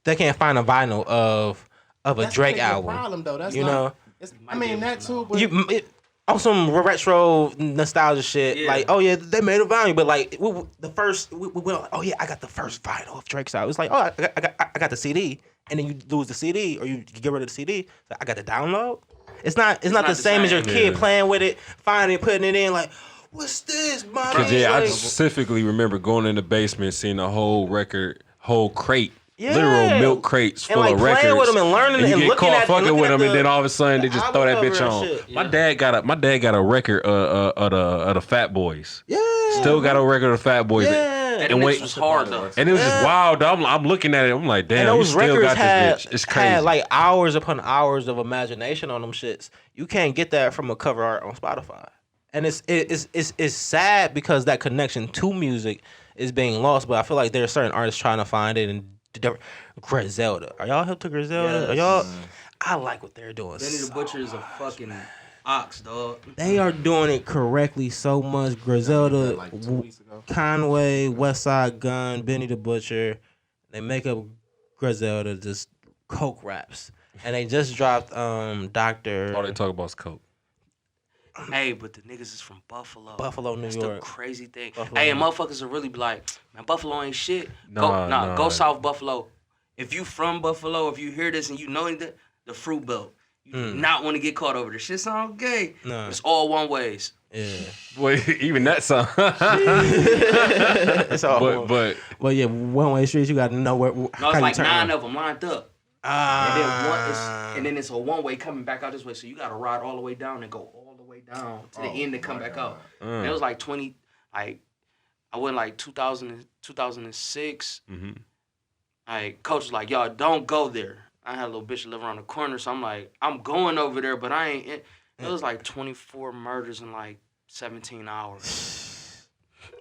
They can't find a vinyl of a Drake album. Problem though. That's you not, know. That too. But On some retro nostalgia shit, Yeah. like, oh yeah, they made a vinyl, but like we were like, oh yeah, I got the first vinyl of Drake's album. It's like, oh, I got the CD, and then you lose the CD or you get rid of the CD. So I got the download. It's not the same as your kid playing with it, finding it, putting it in, like, what's this, mom? Because I specifically remember going in the basement, seeing a whole crate. Yeah. Literal milk crates full like of playing records. with them and learning and you and get looking caught at- fucking looking with at them, and the- then all of a sudden they just the throw that album bitch cover on. and shit. My dad got a record of the Fat Boys. Yeah. Still got a record of the Fat Boys. Yeah. And And the wait, mix was hard though. and it was just wild. I'm looking at it. I'm like, damn, And you those still records got had, this bitch. It's crazy. had like hours upon hours of imagination on them shits. You can't get that from a cover art on Spotify. And it's sad because that connection to music is being lost. But I feel like there are certain artists trying to find it. And Griselda, are y'all hip to Griselda? Yes. Are y'all? I like what they're doing. Benny the Butcher is a fucking ox, dog. They are doing it correctly so much. Griselda, like 2 weeks ago. Conway, Westside Gun, Benny the Butcher. They make up Griselda, just coke raps. And they just dropped Dr. All they talk about is coke. Hey, but the niggas is from Buffalo. Buffalo, New That's York. the crazy thing. Buffalo, Hey, and New motherfuckers will really be like, man, Buffalo ain't shit. Nah. Go South Buffalo. If you from Buffalo, if you hear this and you know anything, the fruit belt. You do not want to get caught over this. Shit sound gay. Nah. It's all one ways. Yeah. Wait, even that song. It's all but well, yeah, one way streets, you got to know where. No, how it's you like turn 9 them. of them lined up. Ah. And then it's a one way coming back out this way. So you got to ride all the way down and go all the way down to the end to come back out. And it was like 20, like, I went like 2006. Like, coach was like, y'all don't go there. I had a little bitch live around the corner. So I'm like, I'm going over there, but I ain't. It was like 24 murders in like 17 hours.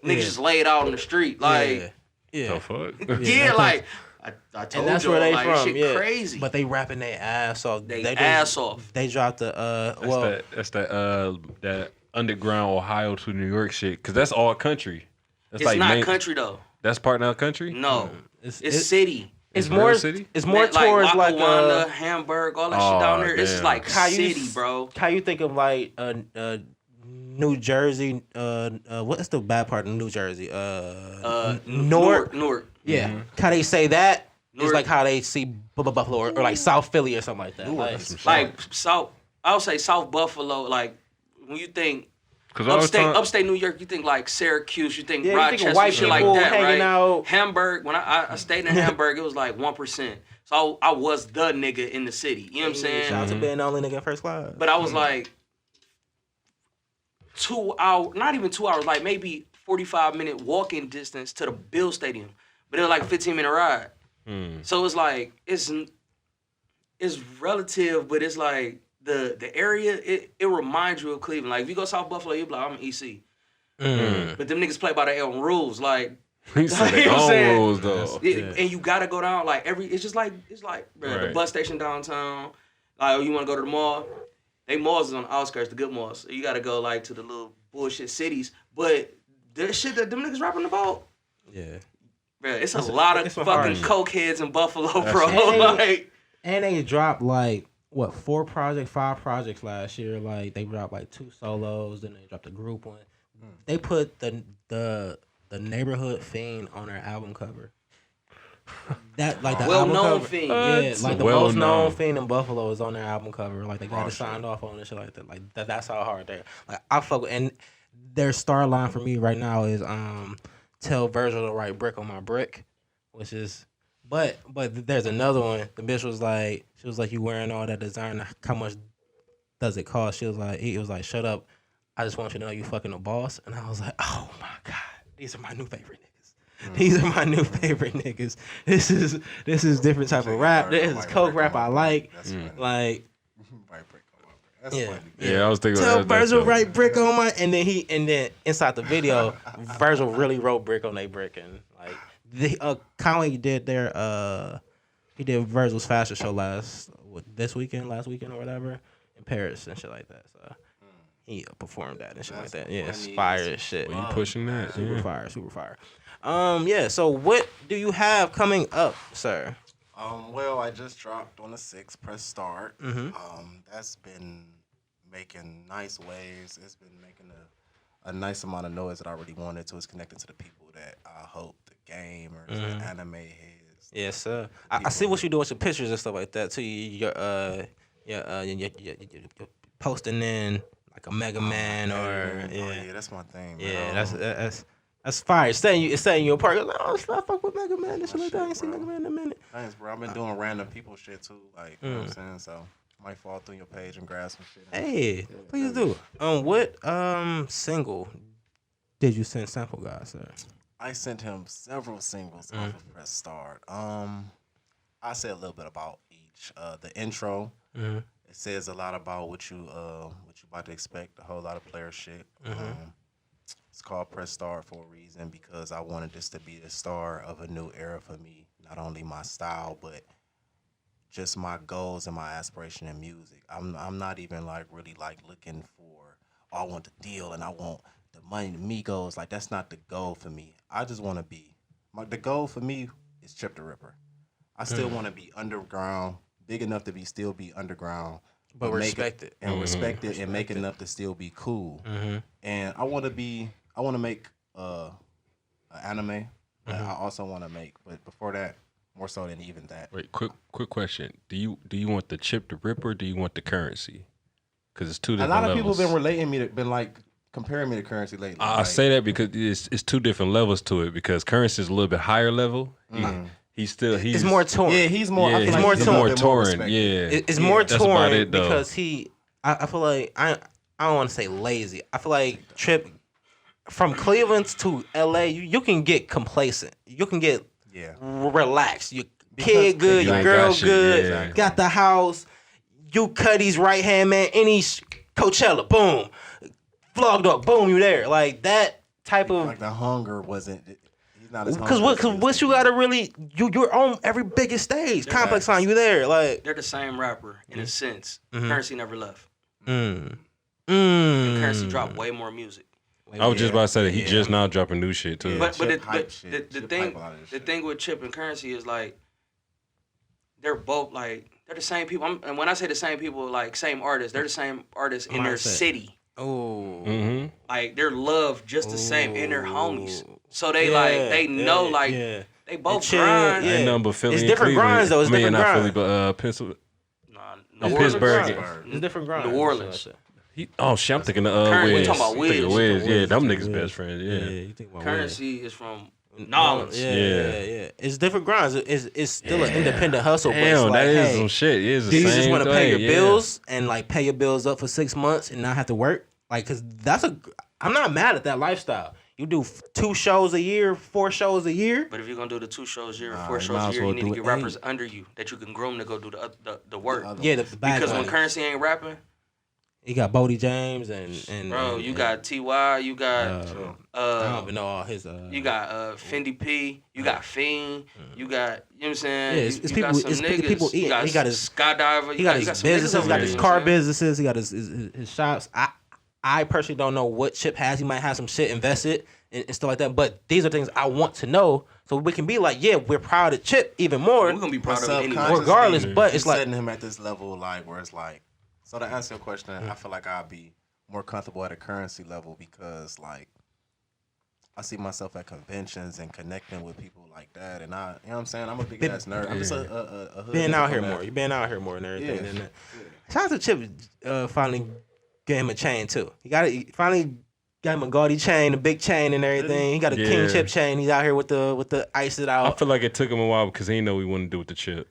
Niggas just laid out on the street. Like, yeah. the fuck? yeah, like, I told And that's you, where they like, from. shit Yeah. crazy. But they rapping their ass off. They just- ass off. They dropped the That's that underground Ohio to New York shit. Cause that's all country. That's It's like not country though. That's part of country. No, It's city. It's real more city? It's more Like towards like Lackawanna, Hamburg, all that shit down there. It's just damn. like How you city, bro. how you think of like New Jersey? What's the bad part of New Jersey? Newark. Newark. Yeah, how they say that is Newark. like how they see Buffalo or like South Philly or something like that. Like South. I would say South Buffalo. Like when you think Cause all the time, upstate New York, you think like Syracuse, you think Yeah, you think of Rochester, white shit like people that, hanging right? out. Hamburg. When I stayed in Hamburg, it was like 1%. So I was the nigga in the city. You know what I'm saying? Shout out to being the only nigga in first class. But I was like 2 hours, not even 2 hours, like maybe 45-minute walking distance to the Bill Stadium. But it was like a 15-minute ride. So it's like it's relative, but it's like the area. It reminds you of Cleveland. Like if you go South Buffalo, you be like, I'm an EC. But them niggas play by their own rules. Like he said You their know what I'm own saying? rules though. and you gotta go down like it's just like bruh, the Right. bus station downtown. Like, oh, you wanna go to the mall? They malls is on the outskirts, the good malls. So you gotta go like to the little bullshit cities. But the shit that them niggas rapping about, Yeah. bruh, it's a lot of it's some fucking hard coke heads in Buffalo, bro. And like they dropped like what 5 projects last year. Like they dropped like 2 solos, then they dropped a group one. They put the neighborhood fiend on their album cover. That like the album well-known cover. fiend. Yeah, like the Well most known known. fiend in Buffalo is on their album cover. Like they got it signed off on and shit like that. Like that's how hard they're. Like I fuck with, and their star line for me right now is tell Virgil to write brick on my brick, which is. But there's another one. The bitch was like, she was like, you wearing all that design? How much does it cost? She was like, he was like, shut up. I just want you to know you fucking a boss. And I was like, oh my God, these are my new favorite niggas. These are my new favorite niggas. This is different type of rap. This is coke rap I like. Like, Right brick on my brick. That's yeah. funny. Yeah, I was thinking. Tell that- that's Virgil dope. write brick on my, and then inside the video, Virgil really wrote brick on their brick, and like Conway did he did Virgil's fashion show last weekend or whatever in Paris and shit like that. So he performed that and shit like that. Yeah, it's fire as shit. You pushing that? Super Yeah. fire, super fire. Yeah. So what do you have coming up, sir? Well, I just dropped on the 6th, press start. Mm-hmm. That's been making nice waves. It's been making a nice amount of noise that I really wanted to. It's connected to the people that I hope the gamers, the anime heads. Yes, sir. I see what you do with your pictures and stuff like that too. You're posting in like a Mega Man or yeah, that's my thing. yeah, Man. that's fire. It's setting you apart. You're like, oh, I fuck with Mega Man. This shit like that. I ain't seen Mega Man in a minute. Thanks, bro. I've been doing random people shit too. Like, you know what I'm saying? So I might fall through your page and grab some shit. Hey, please do. What single did you send Sample God, sir? I sent him several singles off of Press Start. I say a little bit about each. The intro, it says a lot about what you about to expect. A whole lot of player shit. It's called Press Start for a reason because I wanted this to be the start of a new era for me. Not only my style, but just my goals and my aspiration in music. I'm not even like really like looking for, oh, I want the deal and I want the money, the Migos. Like that's not the goal for me. I just want to be. The goal for me is Chip the Ripper. I still want to be underground, big enough to still be underground, But respect it. and respect it and make enough to still be cool. And I want to make an anime. That I also want to make, but before that, more so than even that. Wait, quick question. Do you want the Chip the Ripper? Or do you want the Currency? Because it's two A different lot of levels. people been like comparing me to Currency lately. I like, say that because it's two different levels to it. Because Currency is a little bit higher level. He's It's more touring. yeah, he's more. Yeah, I feel it's like more he's a touring. little bit touring. respected. Yeah, It's more that's about touring it, though. because I feel like I don't want to say lazy. I feel like Trip from Cleveland to LA, you can get complacent. You can get relaxed. Your kid good, you your ain't girl got shit, good, yeah. got the house. You Cuddy's right hand man. Any Coachella, boom, vlogged up, boom, you there. Like that type of. Like the hunger wasn't. He's not as Because what you gotta really you're on every biggest stage. Complex on you there like. They're the same rapper in a sense. Currency never left. Mm. And Currency dropped way more music. I was just about to say that he just now dropping new shit too. But Chip the hype shit. the Chip thing hype a lot of this the shit. thing with Chip and Currency is like they're both like they're the same people. And when I say the same people, like same artists, they're the same artists in their Mindset. city. Oh. Like they're loved just the same in their homies. So they Yeah, they know like they both chill, grind. yeah. Ain't nothing but Philly It's and different Cleveland. grinds, though. It's I mean, different not Philly, grinds. but Pennsylvania. New No, Orleans. Pittsburgh. It's different grind. New Orleans. Oh shit, I'm thinking of Current- we Wiz. talking about I'm thinking of Wiz. Wiz. Yeah, them niggas best friends. Yeah, Yeah. you think about Currency is from Wiz. Nolans. Yeah. It's different grinds. It's still an independent hustle, but it's Damn, like, that is hey, some shit. It is the do you same just want to pay your thing, bills and like pay your bills up for 6 months and not have to work? Like, cause I'm not mad at that lifestyle. You do 2 shows a year, 4 shows a year. But if you're gonna do the 2 shows a year, Nah, 4 you shows might a as year, well you need to do get it rappers under you that you can groom to go do the work. Yeah, the bag Because when money. Currency ain't rapping, You got Bodie James and bro, you got Ty, you got I don't even know all his. you got Fendi P, you got Fiend, you got you know what I'm saying. Yeah, it's you people- got some it's niggas. people eating. You got He got his- skydiver. He You got got his some niggas businesses, over he got there, his you know car what I'm saying? businesses, he got his shops. I personally don't know what Chip has. He might have some shit invested and stuff like that. But these are things I want to know so we can be like, yeah, we're proud of Chip even more. We're gonna be proud of him anyway. Subconsciously, Regardless, but it's like- setting him at this level, like where it's like. So to answer your question, I feel like I'll be more comfortable at a Currency level because like I see myself at conventions and connecting with people like that, and I, you know what I'm saying, I'm a big ass nerd. I'm just a hood Being nigga out from here that. more. You been out here more and everything. Yeah. Than that. Shout out to Chip. Finally gave him a chain too. He finally got him a gaudy chain, a big chain and everything. He got a King Yeah. Chip chain. He's out here with the ice it I out. feel like it took him a while because he didn't know what he wanted to do with the chip.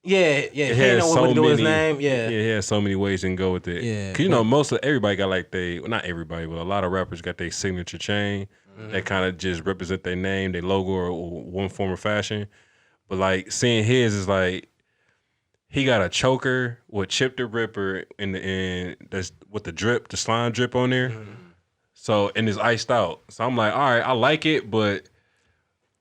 Yeah. He didn't know what to do with his name. Yeah. he had so many ways he can go with it. Yeah, 'Cause you know, most of everybody got like not everybody, but a lot of rappers got their signature chain. that kind of just represent their name, their logo, or one form of fashion. But like seeing his is like he got a choker with Chip the Ripper in that's with the slime drip on there. So and it's iced out. So I'm like, all right, I like it, but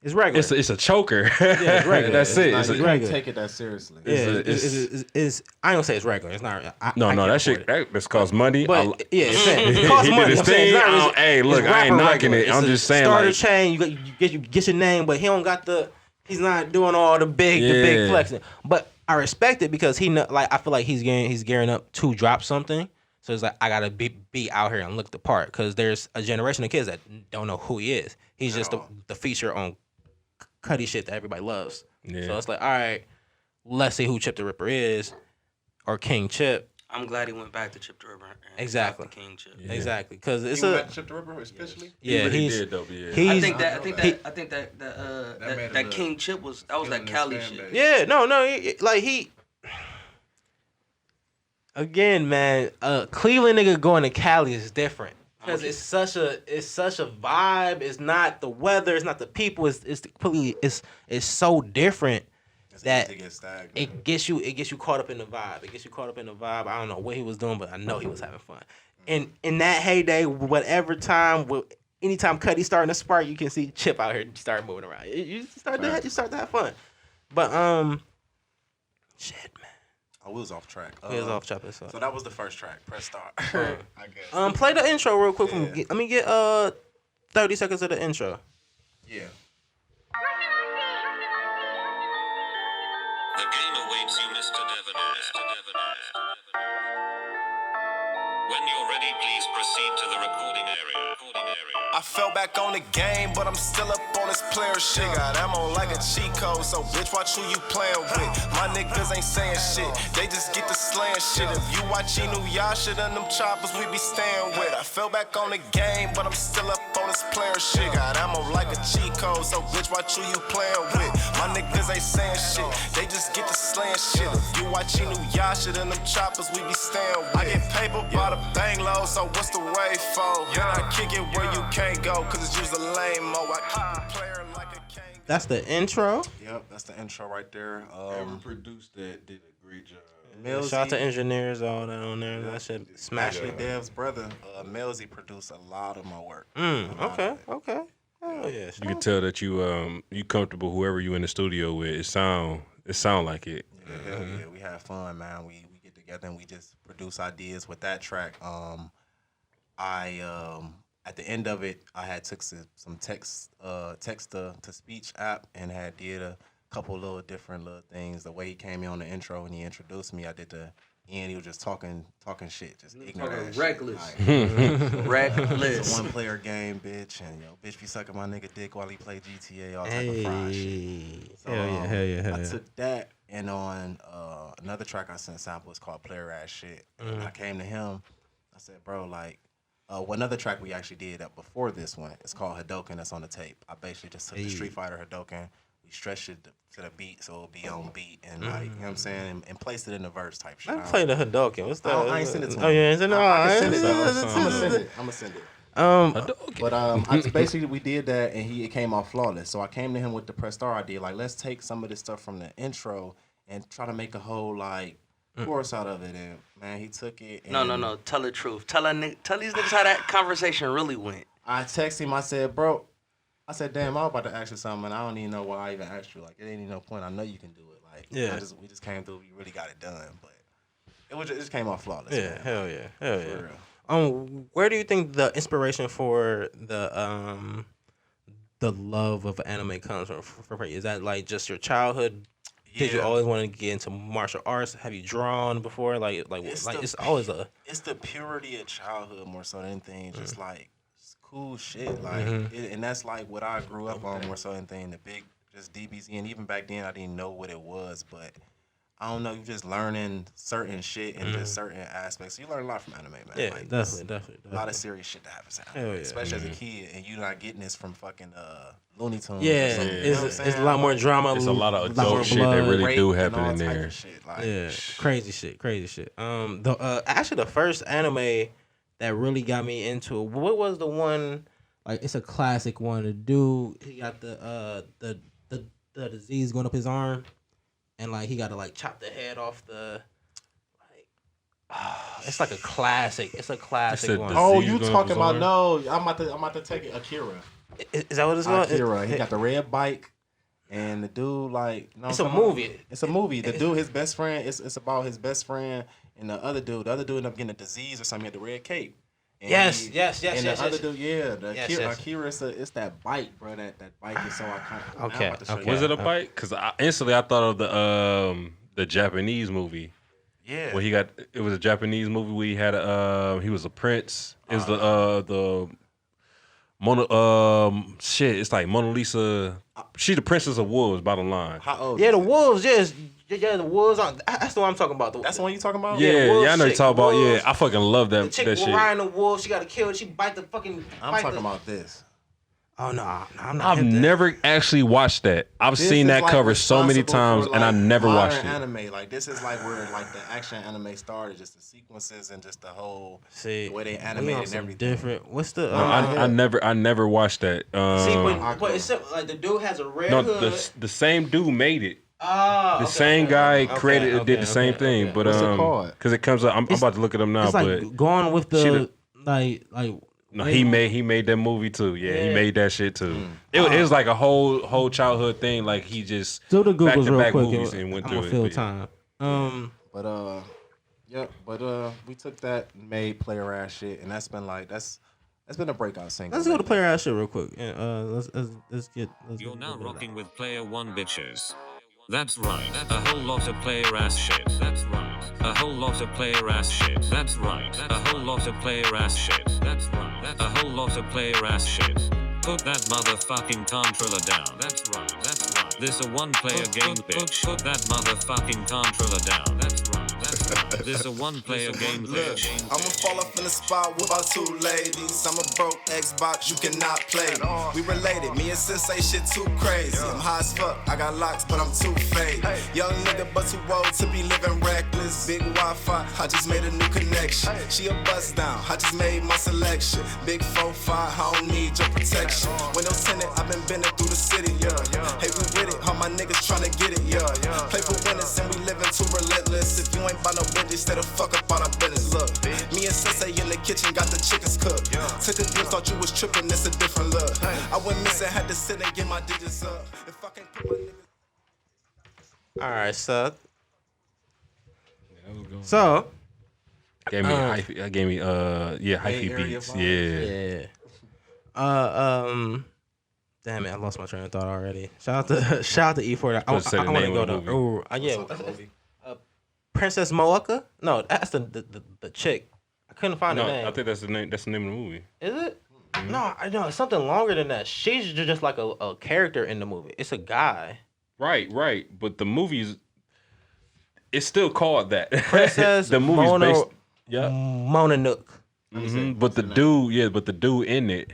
It's regular. it's a choker. Yeah, it's regular. That's it. Like, It's you a, can't take it that seriously. Yeah, it's I don't say it's regular. It's not. I no, can't that afford shit it. that's cost money. But yeah, it costs He did money. his I'm saying it's thing. not- Hey, look, it's I ain't rapper knocking regular. it. I'm It's a just saying, starter like- chain. You get your name, but he don't got the. He's not doing all the big Yeah. flexing. But I respect it because I feel like he's gearing up to drop something. So it's like I gotta be out here and look the part because there's a generation of kids that don't know who he is. He's just the feature on Cuddy shit that everybody loves. Yeah. So it's like, all right, let's see who Chip the Ripper is, or King Chip. I'm glad he went back to Chip the Ripper. and Exactly. dropped the King Chip. Exactly, because it's He went a back to Chip the Ripper especially. yeah. He really He's did though, yeah. he's I think made that him King Chip was that Cali fan shit. base. yeah. No. He again, man. Cleveland nigga going to Cali is different because it's such a vibe. It's not the weather. It's not the people. It's completely. It's so different. That to get stagnant. it gets you caught up in the vibe. It gets you caught up in the vibe. I don't know what he was doing, but I know he was having fun. And in that heyday, anytime Cuddy starting to spark, you can see Chip out here start moving around. You start to have fun. But shit, man, we was off track. he was off track. So So that was the first track. Press start. I guess. play the intro real quick. Yeah. Let me get 30 seconds of the intro. Yeah. The game awaits you, Mr. Devonaire. When you're ready, please proceed to the recording area. I fell back on the game, but I'm still up on this player shit. Got ammo like a cheat code, so bitch, watch who you playing with. My niggas ain't saying shit, they just get the slaying shit. If you watch Inuyasha, then them choppers we be staying with. I fell back on the game, but I'm still up on this player shit. Got ammo like a cheat code, so bitch, watch who you playing with. My niggas ain't saying shit, they just get the slaying shit. If you watch Inuyasha, then them choppers we be staying with. I get paper by the bang low, so what's the way for? Then I kick it where you can't go, cause it's just a lame mo. I keep the player like a king. That's the intro. Yep. That's the intro right there. Whoever produced that did a great job. Millsy, Shout out to engineers, all that on there. That shit smash Ashley it. Dev's brother, Millsy produced a lot of my work. Okay. Hell yeah. You can tell that you comfortable whoever you in the studio with. It sound like it. Yeah, hell yeah, we have fun, man. We get together and we just produce ideas with that track. At the end of it, I had took some text to speech app and had did a couple little different little things. The way he came in on the intro and he introduced me, I did the end. He was just talking shit, just ignorant, ass reckless. shit. Like, Reckless. it's a one-player game, bitch, and bitch be sucking my nigga dick while he play GTA, all type of fried shit. So, Hell yeah. I took that, and on another track I sent samples called Player Ass Shit. And I came to him, I said, bro, like, another track we actually did up before this one, it's called Hadoken, that's on the tape. I basically just took the Street Fighter Hadoken, we stretched it to the beat so it'll be on beat, and like, you know what I'm saying, and placed it in the verse type shit. I played the Hadoken. What's that? I ain't send it to him. Oh yeah, ain't send it. I can Oh, send it, yeah. I'm gonna send it. But Okay. basically we did that and it came off flawless. So I came to him with the press star idea, like let's take some of this stuff from the intro and try to make a whole like chorus out of it. And man, he took it. And No. Tell the truth. Tell these niggas how that conversation really went. I texted him. I said, bro, damn, I was about to ask you something, and I don't even know why I even asked you. Like, it ain't even no point. I know you can do it. Like, Yeah. we just came through. You really got it done, but it just came off flawless. Yeah, man. hell yeah. For real. Where do you think the inspiration for the love of anime comes from? Is that like just your childhood? Did you Yeah. always want to get into martial arts? Have you drawn before? It's always a It's the purity of childhood more so than anything. Just like it's cool shit. Like, and that's like what I grew up on more so than anything. The big just DBZ, and even back then I didn't know what it was, but I don't know. You just learning certain shit and just certain aspects. You learn a lot from anime, man. yeah, Like, definitely. a lot of serious shit that happens out Hell there, yeah. especially as a kid, and you not getting this from fucking Looney Tunes. or Yeah, something, you know what I'm it's saying? a lot more drama. It's a lot of more adult shit that blood. really Rape do and happen all in type of there. shit, like, Yeah, crazy shit. Actually the first anime that really got me into it. What was the one like it's a classic one. The dude, he got the disease going up his arm, and like he got to like chop the head off the. It's like a classic. It's a classic one. Oh, Disease you going talking up his about? arm? No, I'm about to take it. Akira. Is that what it's called? Akira. He got the red bike, and the dude like. You know It's a movie. It's a movie. The dude, his best friend. It's about his best friend and the other dude. The other dude ended up getting a disease or something. He had the red cape. And Yes. And the other Yes. dude, yeah, the Yes, Akira, yes. Akira, it's that bite, bro. That bike is so iconic. Now I'm Okay, about to show okay. you. Was it a bite? Because instantly I thought of the Japanese movie. Yeah. Where it was a Japanese movie where he had he was a prince. It was the it's like Mona Lisa. She the princess of wolves, bottom line. How old? Yeah, is the it? wolves. Yes, yeah, the wolves. That's the one I'm talking about. That's the one you talking about? Yeah, wolves I know you chick, talk about. wolves. Yeah, I fucking love The that chick that was shit. riding the wolf. She got to kill it. She bite the fucking. I'm talking about this. Oh no, I'm not. I've hip to that. never actually watched that. I've This seen is, that like, cover so many responsible times, for, and I like, never watched it. modern anime. Like this is like where like the action anime started, just the sequences and just the whole See, the way they we on animated and some everything. different. What's the? No, I never watched that. see, but it's like the dude has a red no, hood. the same dude made it. Oh, The okay, same okay, guy okay, created okay, did the same okay, thing, okay. but What's it called? because it comes up, I'm about to look at him now, It's like but going with she the like. no, he made that movie too. Yeah, he Yeah. made that shit too. It was like a whole childhood thing. Like he just Do the back Googles to real back quick. movies and went I'm through gonna it. fill but time. But we took that and made player ass shit, and that's been a breakout single. Let's go to player ass shit real quick. Let's get. You're now rocking with Player 1 bitches. That's right. A whole lot of player ass shit. That's right. A whole lot of player ass shit. That's right. A whole lot of player ass shit. That's right. A whole lot of player ass shit. Put that motherfucking controller down. That's right. That's right. This a one player game, bitch. Put that motherfucking controller down. That's right. That's right. This a one player game, Look, bitch. I'ma fall off in the spot with our two ladies. I'm a broke Xbox, you cannot play me. We related, me and Sensei shit too crazy. I'm high as fuck, I got locks, but I'm too faded. Young nigga, but too old to be living reckless. Big Wi-Fi, I just made a new connection. She a bust down, I just made my selection. Big 4-5, I don't need your protection. Windows tinted, I've been bending through the city, yeah. Hey, we with it, all my niggas tryna get it, yeah. Play for winners and we living too relentless. If you ain't by no Benji, stay the fuck up on our business. Look, me and Sensei in the kitchen got the chickens cooked. Took a glimpse, thought you was tripping, it's a different look. I went missing, had to sit and get my digits up. If I can't put my niggas. All right, so gave me hyphy Area beats. vibes. yeah. Damn it, I lost my train of thought already. Shout out to E4. Supposed to say the I want to name go of the to. movie. Yeah. Princess Moeka? No, that's the chick. I couldn't find No, the name. I think that's the name. That's the name of the movie. Is it? No, I know it's something longer than that. She's just like a character in the movie. It's a guy. Right. But the movie's it's still called that. Princess the movie's Mona, based. Yeah. Mona Nook. But the dude in it.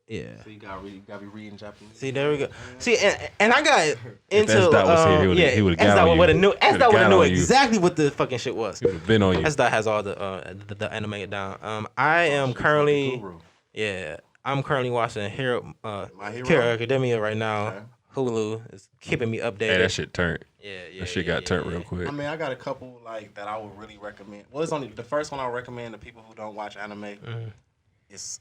Yeah. So you gotta be reading Japanese. See, there we go. See, and I got into S-Dot was here, he would've got on you. would have knew. S-Dot would have got knew on you. exactly what the fucking shit was. He would have been on you. S-Dot has all the anime down. I am currently I'm currently watching Hero Academia right now. Okay. Hulu is keeping me updated. Hey, that shit turned. Yeah. That shit got turned real quick. I mean, I got a couple like that I would really recommend. Well, it's only the first one I recommend to people who don't watch anime. It's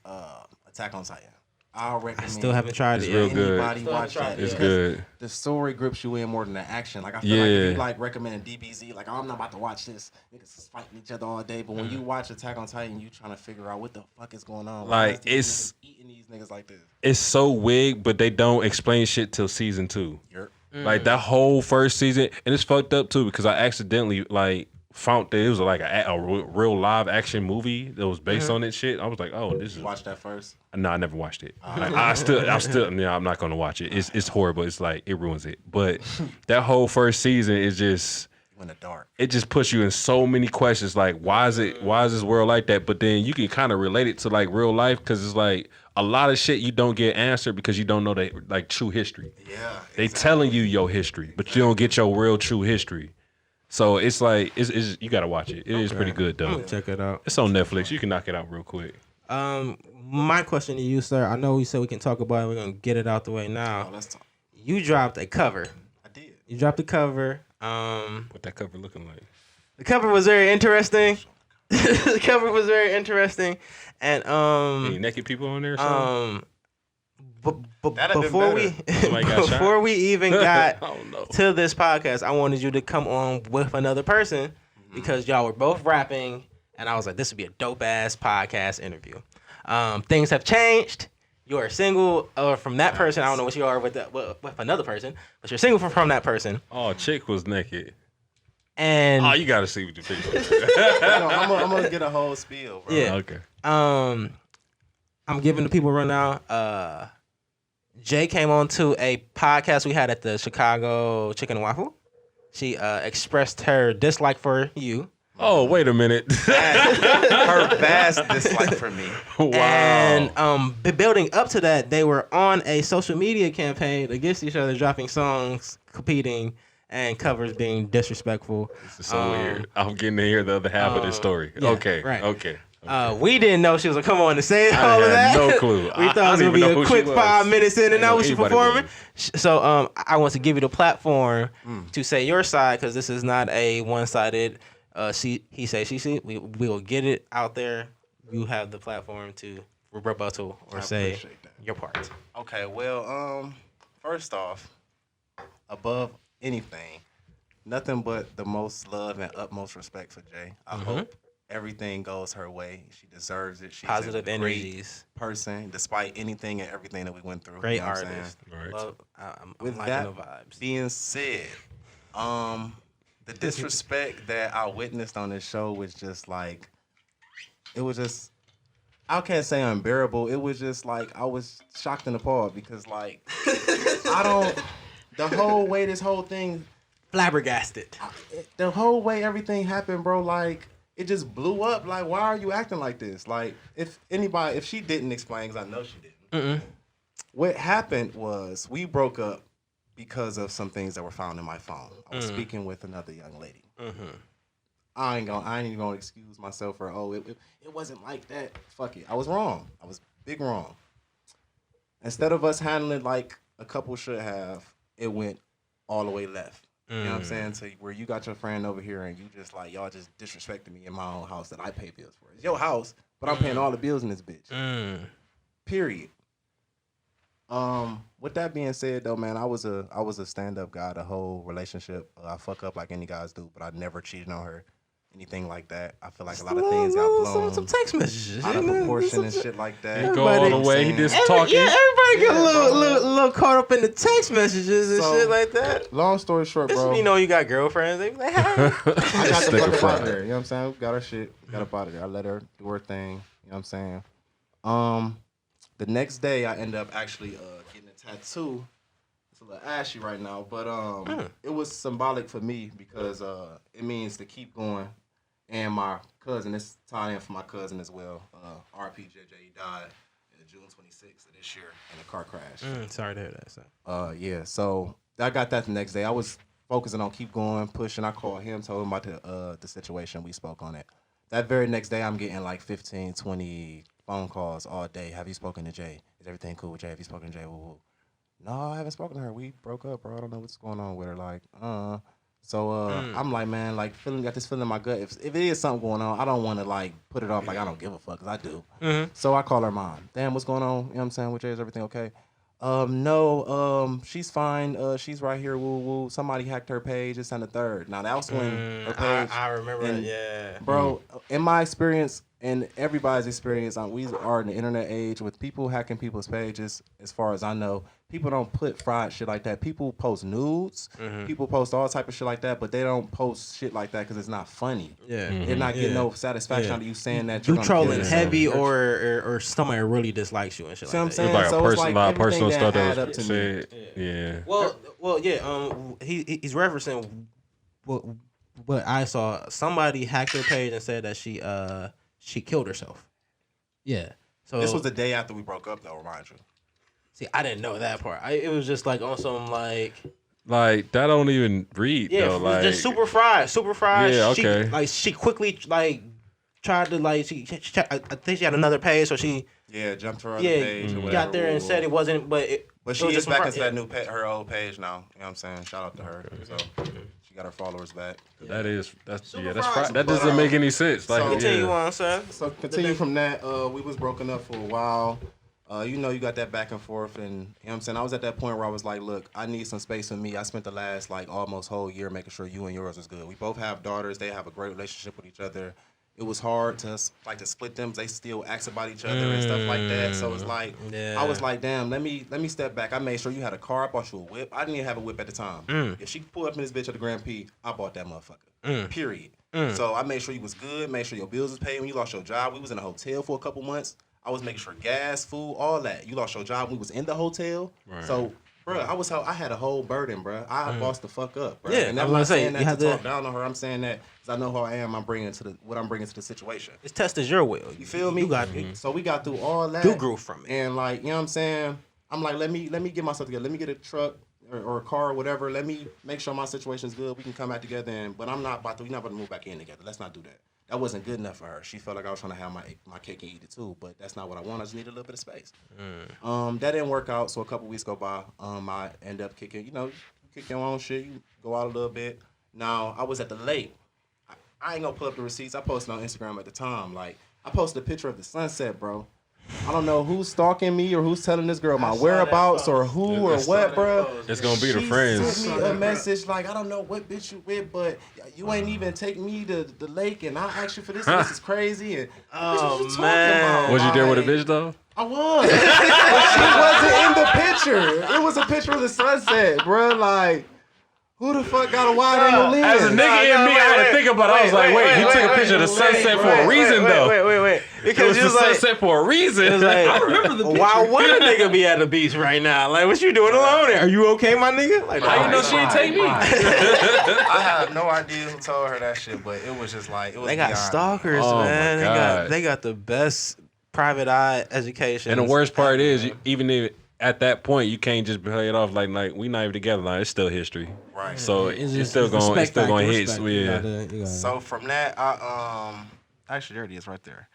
Attack on Titan. I'll recommend. I still haven't tried It's it real yet. good. Anybody Still watch haven't that? tried it It's yet. good. The story grips you in more than the action. Like I feel like if Yeah. you like recommending DBZ, like I'm not about to watch this. Niggas is fighting each other all day. But when you watch Attack on Titan, you trying to figure out what the fuck is going on. Why Like, is these it's- niggas eating these niggas like this. It's so wig, but they don't explain shit till season 2. Yerp. Like that whole first season, and it's fucked up too because I accidentally like found that it was like a real live action movie that was based on that shit. I was like, oh, this is. Watch that first. No, I never watched it. Like, I'm still. Yeah, I'm not gonna watch it. It's horrible. It's like it ruins it. But that whole first season is just. In the dark. It just puts you in so many questions. Like, why is this world like that? But then you can kind of relate it to like real life because it's like a lot of shit you don't get answered because you don't know the like true history. Yeah. They telling you your history, but you don't get your real true history. So it's like it's you gotta watch it. It is pretty good I'm though. gonna check it out. It's on Netflix. You can knock it out real quick. My question to you, sir. I know we said we can talk about it. We're gonna get it out the way now. Oh, let's talk. You dropped a cover. I did. You dropped a cover. What that cover looking like? The cover was very interesting. The cover was very interesting, and Any naked people on there or something? That'd have been before we Somebody got shot? before we even got I don't know. to this podcast, I wanted you to come on with another person because y'all were both rapping, and I was like, this would be a dope ass podcast interview. Things have changed. You are single, or from that person. I don't know what you are with another person, but you're single from that person. Oh, chick was naked. And Oh, you gotta see what you think. I'm gonna get a whole spiel, bro. yeah, Okay. I'm giving the people a rundown. Jay came on to a podcast we had at the Chicago Chicken and Waffle. She expressed her dislike for you. Oh, wait a minute. Her vast dislike for me. Wow. And building up to that, they were on a social media campaign against each other, dropping songs, competing, and covers being disrespectful. This is so weird. I'm getting to hear the other half of this story. yeah, Okay. right. Okay. We didn't know she was gonna come on to say I all of had that. no clue. We I thought it don't was even gonna know be a who quick she was. 5 minutes in I and out know when she anybody performing. was. So I want to give you the platform to say your side because this is not a one-sided. He say she see. We will get it out there. You have the platform to rebuttal or say appreciate that. your part. Okay, well, first off, above anything, nothing but the most love and utmost respect for Jay. I hope everything goes her way. She deserves it. She's Positive a great energies. person, despite anything and everything that we went through. Great you know what I'm artist. saying? Right. Love, I'm With liking that the vibes. being said, the disrespect that I witnessed on this show was just like, it was just, I can't say unbearable. It was just like, I was shocked and appalled because like, the whole way this whole thing, Flabbergasted. the whole way everything happened, bro, like, it just blew up. Like, why are you acting like this? Like, if she didn't explain, because I know she didn't. What happened was we broke up because of some things that were found in my phone. I was speaking with another young lady. I ain't even gonna excuse myself for it wasn't like that. Fuck it. I was wrong. I was big wrong. Instead of us handling like a couple should have, it went all the way left. You know what I'm saying? So where you got your friend over here and you just like, y'all just disrespecting me in my own house that I pay bills for. It's your house, but I'm paying all the bills in this bitch. Period. With that being said though, man, I was a stand-up guy the whole relationship. I fuck up like any guys do, but I never cheated on her. Anything like that. I feel like a lot of things got blown Some text messages. out of proportion and shit like that. He go all the way. He just talking. Yeah, everybody get a Yeah, little caught up in the text messages and So, shit like that. Long story short, This, bro. you know, you got girlfriends. They be like, hey. I got the Sticker fuck up fry. out of there. You know what I'm saying? We got her shit. We got up out of there. I let her do her thing. You know what I'm saying? The next day, I ended up actually getting a tattoo. It's a little ashy right now, but it was symbolic for me because it means to keep going. And my cousin, it's tied in for my cousin as well. RPJJ, he died June 26th of this year in a car crash. Sorry to hear that, son. Yeah, so I got that the next day. I was focusing on keep going, pushing. I called him, told him about the situation. We spoke on it. That very next day, I'm getting like 15, 20 phone calls all day. Have you spoken to Jay? Is everything cool with Jay? Have you spoken to Jay? Woo-woo. No, I haven't spoken to her. We broke up, bro. I don't know what's going on with her. Like, So I'm like, man, like got this feeling in my gut. If it is something going on, I don't want to like put it off like I don't give a fuck, cause I do. So I call her mom. Damn, what's going on? You know what I'm saying? With Jay, is everything okay? No, she's fine. She's right here. Woo woo. Somebody hacked her page. It's on the 3rd. Now that was when her page. I remember and- it, yeah. Bro, in my experience and everybody's experience, we are in the internet age with people hacking people's pages. As far as I know, people don't put fried shit like that. People post nudes. People post all type of shit like that, but they don't post shit like that because it's not funny. Yeah. They're not getting no satisfaction out of you saying that you're You gonna trolling kill heavy yourself. or somebody really dislikes you and shit See what I'm like that. saying? It's like So a it's like lot of personal everything stuff that that add was up to me. said. Yeah. Well, yeah. He's referencing what I saw. Somebody hacked her page and said that she killed herself. Yeah. So This was the day after we broke up, though. Remind you. see, I didn't know that part. It was just like on some like Like that don't even read yeah, though. Like just super fried. Yeah, She, okay. like she quickly like tried to like I think she had another page, so she jumped to her other page or whatever. got there and said it wasn't, but she was is just back into that new her old page now. You know what I'm saying? Shout out to her. So she got her followers back. That's that doesn't make any sense. Like, continue on, sir. So continue from that. We was broken up for a while. You know, you got that back and forth, and you know what I'm saying? I was at that point where I was like, look, I need some space for me. I spent the last like almost whole year making sure you and yours was good. We both have daughters. They have a great relationship with each other. It was hard to split them. They still ask about each other and stuff like that. So it's like I was like, damn, let me step back. I made sure you had a car. I bought you a whip. I didn't even have a whip at the time. If she pulled up in this bitch at the Grand Prix, I bought that motherfucker. Period. So I made sure you was good. Made sure your bills was paid when you lost your job. We was in a hotel for a couple months. I was making sure gas, food, all that. You lost your job. We was in the hotel. Right. So, bro, I had a whole burden, bro. I bossed the fuck up, bro. Yeah, and I'm not saying that to talk down on her. I'm saying that because I know who I am. I'm bringing what I'm bringing to the situation. It's tested your will. You feel me? You got So we got through all that. You grew from it. And like, you know what I'm saying? I'm like, let me get myself together. Let me get a truck or a car or whatever. Let me make sure my situation's good. We can come back together. But we're not about to move back in together. Let's not do that. That wasn't good enough for her. She felt like I was trying to have my cake and eat it too, but that's not what I want. I just need a little bit of space. That didn't work out, so a couple weeks go by. I end up kicking your own shit. You go out a little bit. Now, I was at the lake. I ain't gonna pull up the receipts. I posted on Instagram at the time. Like, I posted a picture of the sunset, bro. I don't know who's stalking me or who's telling this girl my whereabouts or who or what, bro. It's gonna be the friends. She sent me a message like, I don't know what bitch you with, but you ain't even take me to the lake and I asked you for this. This is crazy. And bitch, what you talking about? Was you there with a bitch though? I was. But she wasn't in the picture. It was a picture of the sunset, bro. Like, who the fuck got a wide angle lens? As a nigga in me, I had to think about it. I was like, wait, he took a picture of the sunset for a reason, though. Wait. Because it was the sunset for a reason. It was like, I remember the picture. Why would a nigga be at the beach right now? Like, what you doing alone there? Are you okay, my nigga? Like, how you know she didn't take me? I have no idea who told her that shit, but it was just like, it was they got stalkers, man. They got the best private eye education. And the worst part is, even if at that point you can't just play it off like we not even together. Like, it's still history, right? So it's still going to hit. Yeah. So from that, actually there it is right there.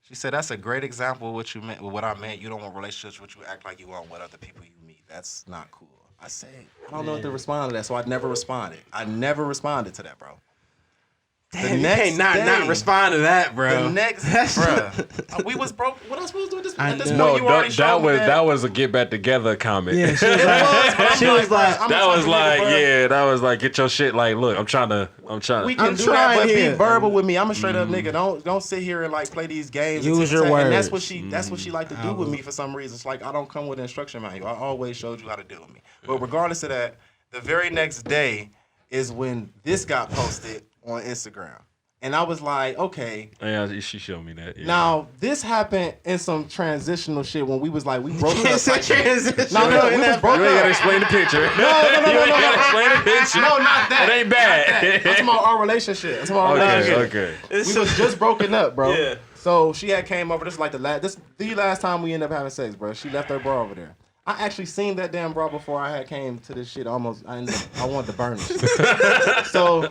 She said that's a great example of what you meant. What I meant, you don't want relationships, what you act like you want with other people you meet. That's not cool. I said I don't know what to respond to that, so I never responded. I never responded to that, bro. Damn, you can't not respond to that, bro. The next, bro, we was broke. What I supposed to do at this point? No, you already showed me that was a get back together comment. Yeah, she was like, that was like, get your shit. Like, look, I'm trying. We can do that, but be verbal with me. I'm a straight up nigga. Don't sit here and like play these games. Use your words. And that's what she like to do with me for some reason. It's like I don't come with an instruction manual. I always showed you how to deal with me. But regardless of that, the very next day is when this got posted on Instagram. And I was like, okay. Yeah, she showed me that. Yeah. Now, this happened in some transitional shit when we was like, we broke up. No, we was broke up. You ain't gotta explain the picture. No. Explain the picture. No, not that. It ain't bad. I'm talking about our relationship. Okay. We was just broken up, bro. Yeah. So she had came over. This is like the last time we ended up having sex, bro. She left her bra over there. I actually seen that damn bra before I had came to this shit. I wanted to burn it. So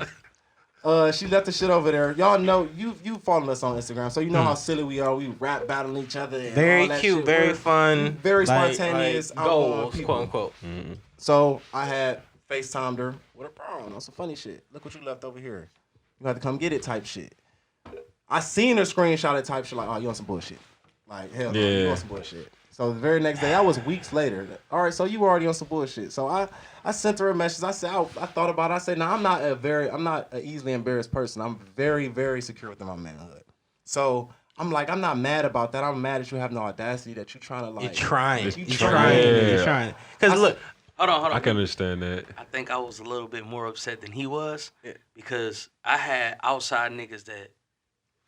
she left the shit over there. Y'all know you following us on Instagram, so you know how silly we are. We rap battling each other. And very all that cute, shit. very fun, very spontaneous. Like goals, quote unquote. Mm-hmm. So I had FaceTimed her with a bra on some funny shit. Look what you left over here. You have to come get it type shit. I seen her screenshot it type shit like, oh, you on some bullshit. Like, hell no, you on some bullshit. So the very next day, I was weeks later. All right, so you were already on some bullshit. So I sent her a message. I said, I thought about it. I said, no, I'm not an easily embarrassed person. I'm very, very secure within my manhood. So I'm like, I'm not mad about that. I'm mad that you have no audacity, that you're trying to like. You're trying. You're trying. Because look. Hold on. I can understand that. I think I was a little bit more upset than he was because I had outside niggas that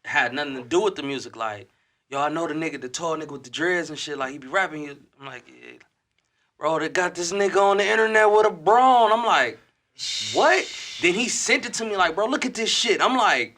had nothing to do with the music. Like, yo, I know the nigga, the tall nigga with the dreads and shit. Like, he be rapping. I'm like, yeah. Bro, they got this nigga on the internet with a bra on. I'm like, what? Then he sent it to me like, bro, look at this shit. I'm like,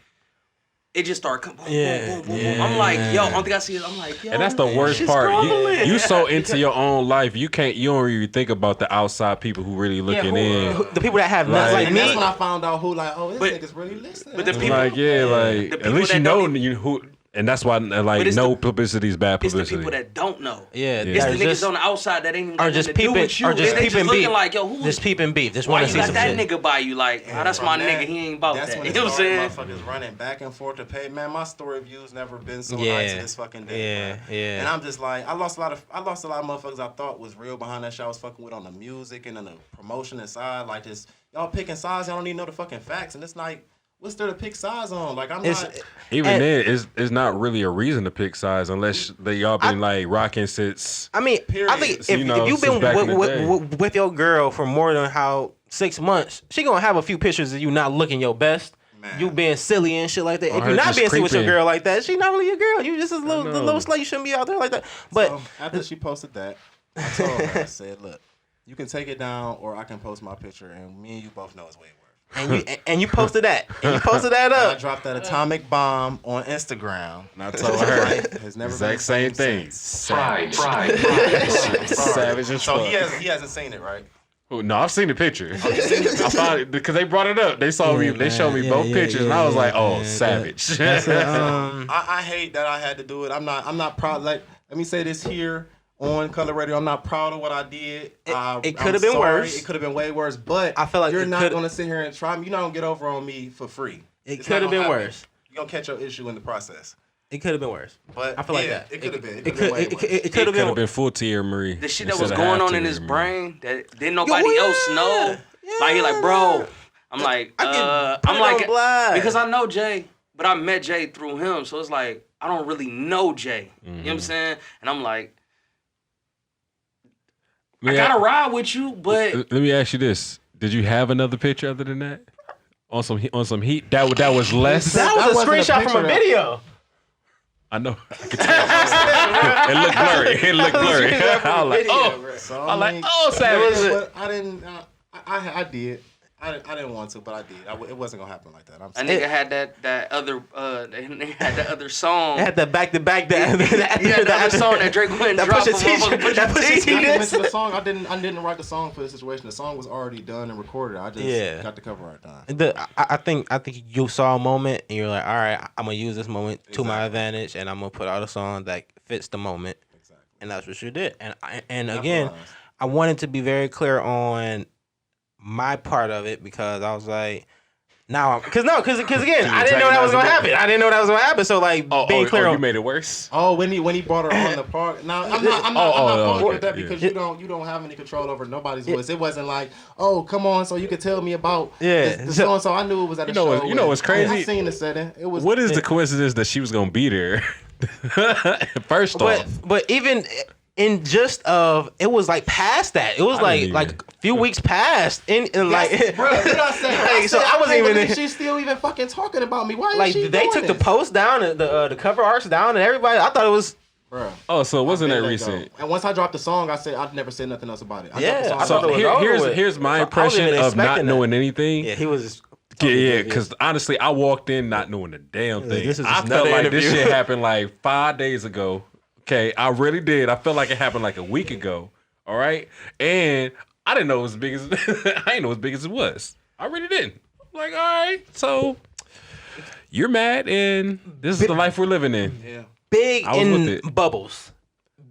it just started coming. Boom, Yeah, boom, boom, boom, yeah. boom. I'm like, yo, only thing I see is I'm like, yo. And that's the worst she's part. crumbling. You so into your own life, you don't really think about the outside people who really looking in. The people that have nuts like And me. that's when I found out who like, oh, this But- nigga's really listening. but the That's people- Like the at people least you that know don't who, and that's why like it's no the- publicity is bad It's the publicity. people that don't know. Yeah, It's that the is niggas just, on the outside that ain't even got or just nothing to do peeping, with you. or just and they peeping looking beef. like, yo, who Just peeping beef. Just why want you to see got some that shit. nigga by you? Like, And that's from my that, nigga. He ain't about that's that. when You it know what I'm saying? started, motherfuckers running back and forth to pay. Man, my story views never been so Yeah. high to this fucking day. Yeah, bro. yeah. And I'm just like, I lost a lot of motherfuckers I thought was real behind that shit I was fucking with on the music and on the promotion inside. Like this, y'all picking sides. Y'all don't even know the fucking facts. And it's like, what's there to pick sides on? Like I'm It's- not. Even and- then, it's not really a reason to pick sides unless y'all been like rocking since. I mean, Period. I think So, if, you know, if you've since been back in the day. with your girl for more than 6 months, she gonna have a few pictures of you not looking your best. Man. You being silly and shit like that. Or If her you're not just being silly with your creeping. girl like that, she not really your girl. You just a little know. the little slut. You shouldn't be out there like that. But So after she posted that, I told her, I said, look, you can take it down or I can post my picture and me and you both know it's way worse. and you posted that. And you posted that I up. dropped that atomic bomb on Instagram. And I told her Has never been the exact same thing. since. Savage as So fuck. he hasn't seen it, right? Oh, no, I've seen the picture. I found it because they brought it up. They saw me. They showed me both pictures, and I was like, "Oh, savage." I hate that I had to do it. I'm not proud. Like, let me say this here on Color Radio. I'm not proud of what I did. It I'm could have been sorry. worse. It could have been way worse. But I feel like you're it not could- gonna sit here and try me. You're not gonna get over on me for free. It It's could not have been gonna happen. worse. You're gonna catch your issue in the process. It could have been worse. But I feel like yeah, that. it could have been. It could have Could been. have been full Tia Marie. The shit that instead was of going half on in Tia his Marie. brain that didn't nobody yeah. else know. Like he like, bro. I'm like, I can put I'm it like, on blast. because I know Jay, but I met Jay through him, so it's like I don't really know Jay. You know what I'm saying? And I'm like, I gotta ride with you, but Let me ask you this: did you have another picture other than that? On some heat that was less. That was a wasn't a screenshot from a picture. video. I know. I could tell. It looked blurry. It looked blurry. I was like, oh, So I'm like, mean, oh, savage. but I didn't. I did. I didn't want to, but I did. It wasn't gonna happen like that. I'm a sorry. nigga had that other nigga had that other song. It had the back to back. He had the other song that Drake went and that dropped. Pusha T- Motherfucker Pusha that Pusha T. T- Not to did. mention the song. I didn't write the song for the situation. The song was already done and recorded. I just got the cover art done. I think you saw a moment and you're like, all right, I'm gonna use this moment to my Exactly. advantage, and I'm gonna put out a song that fits the moment, Exactly. and that's what you did. And again, Capitalized. I wanted to be very clear on my part of it because I was like, because again, I didn't know that was gonna happen. I didn't know that was gonna happen. So like being clear you on. made it worse. Oh, when he brought her on the part. Now I'm not faulting with that because you don't have any control over nobody's voice. It wasn't like, oh, come on, so you could tell me about the so and so. I knew it was at a show. You know what's crazy? I seen the setting. It was. What is the coincidence that she was gonna beat her? First off, But even in just it was like past that. It was I didn't like a few weeks past. And like, Bro, what I say? so I wasn't even. She's still even fucking talking about me. Why? Like is she they doing took the this? post down, the cover arts down, and everybody. I thought it was. Bro. oh, so it wasn't that Let recent. go. And once I dropped the song, I said I'd never said nothing else about it. Yeah, dropped the I song. thought it was over with. Here's my I wasn't impression even of not expecting that. knowing anything. Yeah, he was. Yeah, because honestly, I walked in not knowing a damn thing. this is I another felt like this interview. shit happened like 5 days ago. Okay, I really did. I felt like it happened like a week ago. All right, and I didn't know it was as big as I didn't know as big as it was. I really didn't. I'm like, all right, so you're mad, and this is the life we're living in. Yeah. Big I was with in it. bubbles.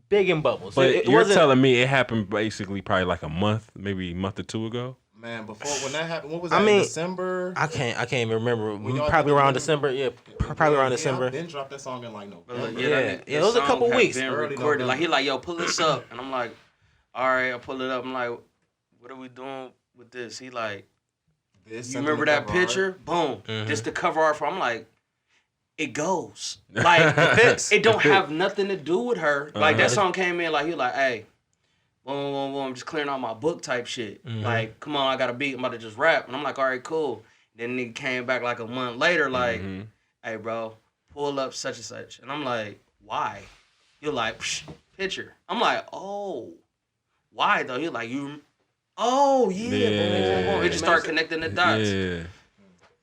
Big in bubbles. But it you're wasn't. telling me it happened basically probably like a month, maybe a month or two ago. Man, before when that happened, what was that? I mean, December. I can't even remember. y'all Probably did around the- December. Yeah, probably around Yeah, December. I then dropped that song in like November. Yeah, it was a couple weeks. Been Early recorded. Like he November. like, yo, pull this up, and I'm like, all right, I pull it up. I'm like, what are we doing with this? He like, This you sent remember the that cover art. picture? Boom, Mm-hmm. this the cover art for. I'm like, it goes. Like it don't have nothing to do with her. Like that song came in, like he like, hey, boom, boom, boom, I'm just clearing out my book type shit. Like, come on, I got a beat. I'm about to just rap, and I'm like, all right, cool. Then nigga came back like a month later, like, hey, bro, pull up such and such, and I'm like, why? You're like, psh, picture. I'm like, oh, why though? You're like, oh yeah, boom, boom, boom. It just started connecting the dots. Yeah.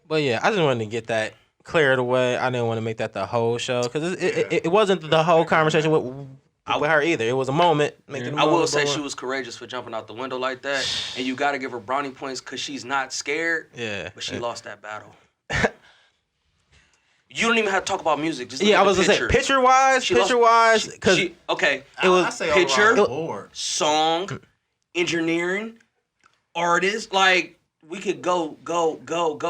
But yeah, I just wanted to get that clear it away. I didn't want to make that the whole show because it wasn't the whole conversation with her either. It was a moment. I will say she was courageous for jumping out the window like that, and you got to give her brownie points because she's not scared. Yeah, but she lost that battle. You don't even have to talk about music. Just I was gonna say picture wise, because okay, it was picture, song, engineering, artist. Like we could go.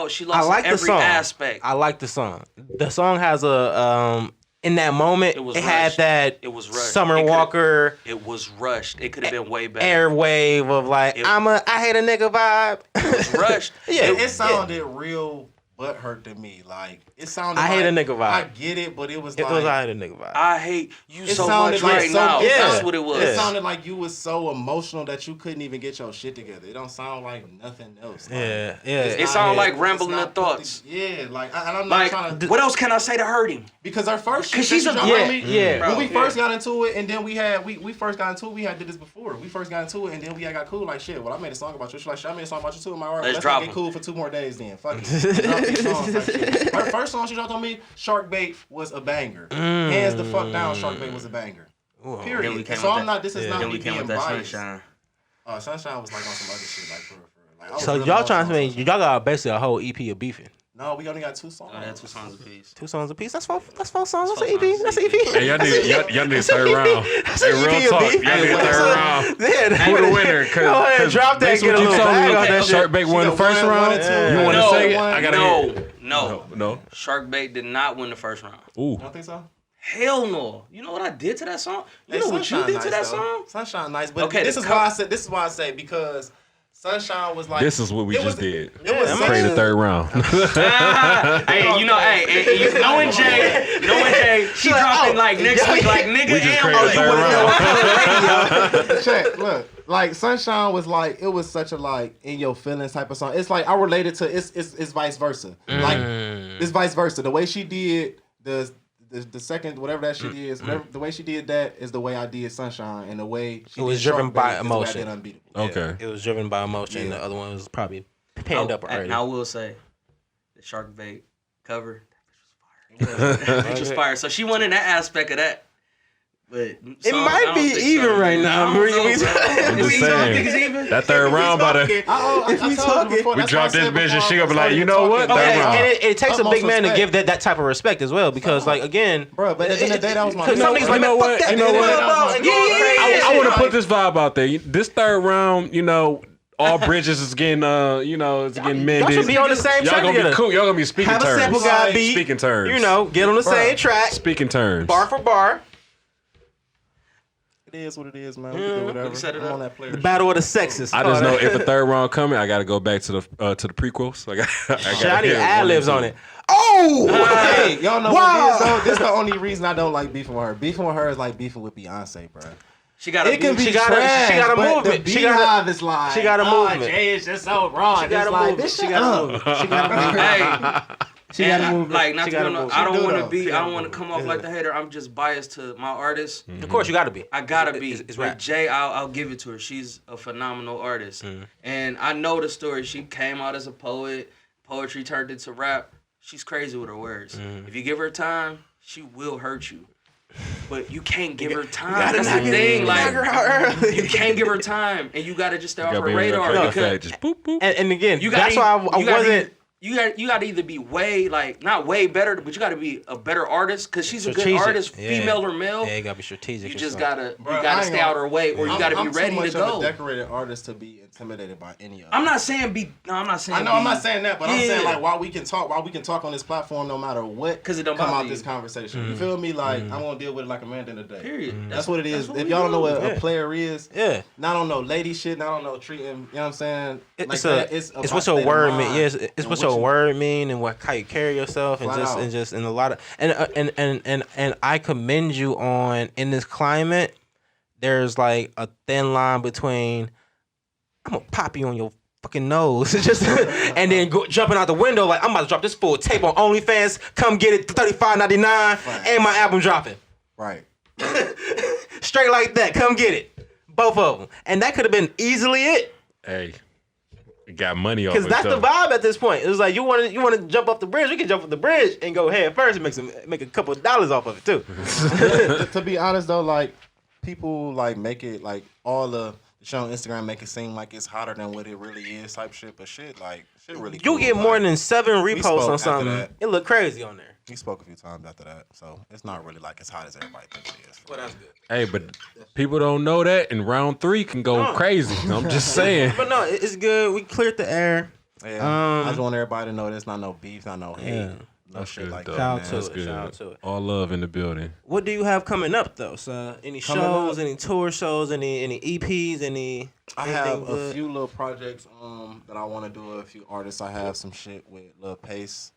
She lost every aspect. I like the song. The song has a in that moment. It had that. It was rushed. Summer Walker. It was rushed. It could have been way better. Airwave of like I hate a nigga vibe. It was rushed. It sounded real butthurt to me. Like it sounded. I hate a nigga vibe. I get it, but it was like I hate a nigga vibe. I hate you so much right now. That's what it was. It sounded like you was so emotional that you couldn't even get your shit together. It don't sound like nothing else. Like, It sounded like rambling the thoughts. Like I'm not trying to. What else can I say to hurt him? Because our first shit, she's when we first got into it, and then we first got into it. We had did this before. We first got into it, and then we got cool. Like shit. Well, I made a song about you. She's like, shit, I made a song about you too in my art. Let's get cool for 2 more days. Then fuck it. Drop these songs, like shit. Her first song she dropped on me, Shark Bait, was a banger. Hands the fuck down, Shark Bait was a banger. Period. So I'm not. This is not me being biased. Sunshine. Sunshine was like on some other shit, like for like. So y'all trying to make y'all got basically a whole EP of beefing. No, we only got 2 songs. Oh, that's 2 songs apiece. 2 songs apiece. That's 4 songs. That's an EP. That's an EP. Hey, y'all need third round. Hey, real talk. Y'all need third round. Who the winner? Cause drop that. Get a little bag on that shit. Shark Bait won the first round. You want to say it? I gotta hear. No. Shark Bait did not win the first round. Ooh. You don't think so? Hell no. You know what I did to that song? You know what you did to that song? Sunshine nice, but this is why I say because Sunshine was like. This is what we just did. It was pray the third round. Hey, knowing Jay, she dropping like next week, like nigga. We just prayed the third round. Check, look. Like Sunshine was like it was such a like in your feelings type of song. It's like I related to it's vice versa. Like it's vice versa. The way she did the second whatever that shit is, the way she did that is the way I did Sunshine, and the way she was did driven by emotion. Is the way I did Unbeatable. Okay. It was driven by emotion. The other one was probably panned up already. And I will say, the Shark Bait cover, that bitch was fire. So she won in that aspect of that. But it might be even right now. I'm just saying. That third round by the. If we talking, we drop this bitch and she gonna be like, you know what? Third round. And it takes a big man to give that type of respect as well, because like again, bro. But at the end of the day, that was my. You know what? I want to put this vibe out there. This third round, all bridges is getting, it's getting mended. Y'all should be on the same track. Y'all gonna be cool. Y'all gonna be speaking terms. Have a sample guy beat. Speaking terms. Get on the same track. Speaking terms. Bar for bar. It is what it is, man. We can do whatever. I'm on that player. The battle of the sexes. I just know if the third round coming, I got to go back to the prequels. I got ad-libs on it. Oh! Hey, y'all know what it is, though? This is the only reason I don't like beefing with her. Beefing with her is like beefing with Beyonce, bro. She got a movement. She got a movement. She got a movement. Jay is just so wrong. She got a movement. She got a movement. She got a movement. Hey. She got a movement. Like, not to be honest, I don't want to come off like the hater. I'm just biased to my artist. Of course, you got to be. I got to be. It's with rap. Jay, I'll give it to her. She's a phenomenal artist. And I know the story. She came out as a poet. Poetry turned into rap. She's crazy with her words. If you give her time, she will hurt you. But you can't give her time. That's the thing. Like, you can't give her time. And you got to just stay off her radar. Just boop, boop. And again, that's why I wasn't... You got to either be way, like, not way better, but you got to be a better artist, because she's a good artist, female or male. Yeah, you got to be strategic. You just got to stay out her way, or you got to be ready to go. I'm too much of a decorated artist to be intimidated by any of them. I'm not saying I'm not saying I'm not saying that, but I'm saying, like, while we can talk on this platform no matter what because it don't come bother out you. this conversation. You feel me? Like, I'm going to deal with it like a man in the day. Period. That's what it is. If y'all don't know what a player is, yeah, not on no lady shit, not on no treating, you know what I'm saying? It's what your word mean. Yes, it's what your word mean and how you carry yourself, and a lot of and I commend you on in this climate. There's like a thin line between I'm gonna pop you on your fucking nose, just and then jumping out the window like I'm about to drop this full tape on OnlyFans. Come get it, $35.99, and my album dropping. Right. Straight like that. Come get it, both of them, and that could have been easily it. Hey. Got money off Because it, that's though. the vibe at this point. It was like you want to jump off the bridge. We can jump off the bridge and go head first and make a couple of dollars off of it too. To be honest though, like people like make it like all the shit on Instagram make it seem like it's hotter than what it really is type shit. But shit like shit really. You cool. get more Like, than 7 spoke reposts on after something. that. It look crazy on there. we spoke a few times after that, so it's not really like as hot as everybody thinks it is. Well, that's good. Hey, but people don't know that, and round 3 can go crazy. I'm just saying. But no, it's good. We cleared the air. Yeah, I just want everybody to know there's not no beef, not no hate, Yeah. no That's shit good, like though. that. Shout out man. to That's it. good. Shout out to it. All love in the building. What do you have coming up though, son? Any Coming shows? up? Any tour shows? Any EPs? I have anything a good? few little projects that I want to do. A few artists. I have some shit with Lil Pace.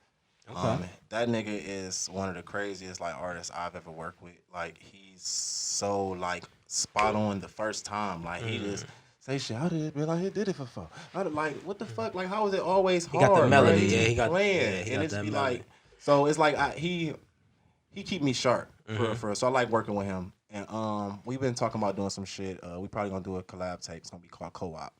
That nigga is one of the craziest like artists I've ever worked with. Like he's so like spot on the first time. Like he just say shit. How did it be like he did it for fun? Like what the fuck? Like how is it always hard? got the melody, bro? yeah, he got- playing. yeah, he and got it's that be melody. like so it's like he keep me sharp for so I like working with him. And we've been talking about doing some shit. We probably gonna do a collab tape. It's gonna be called Co-op.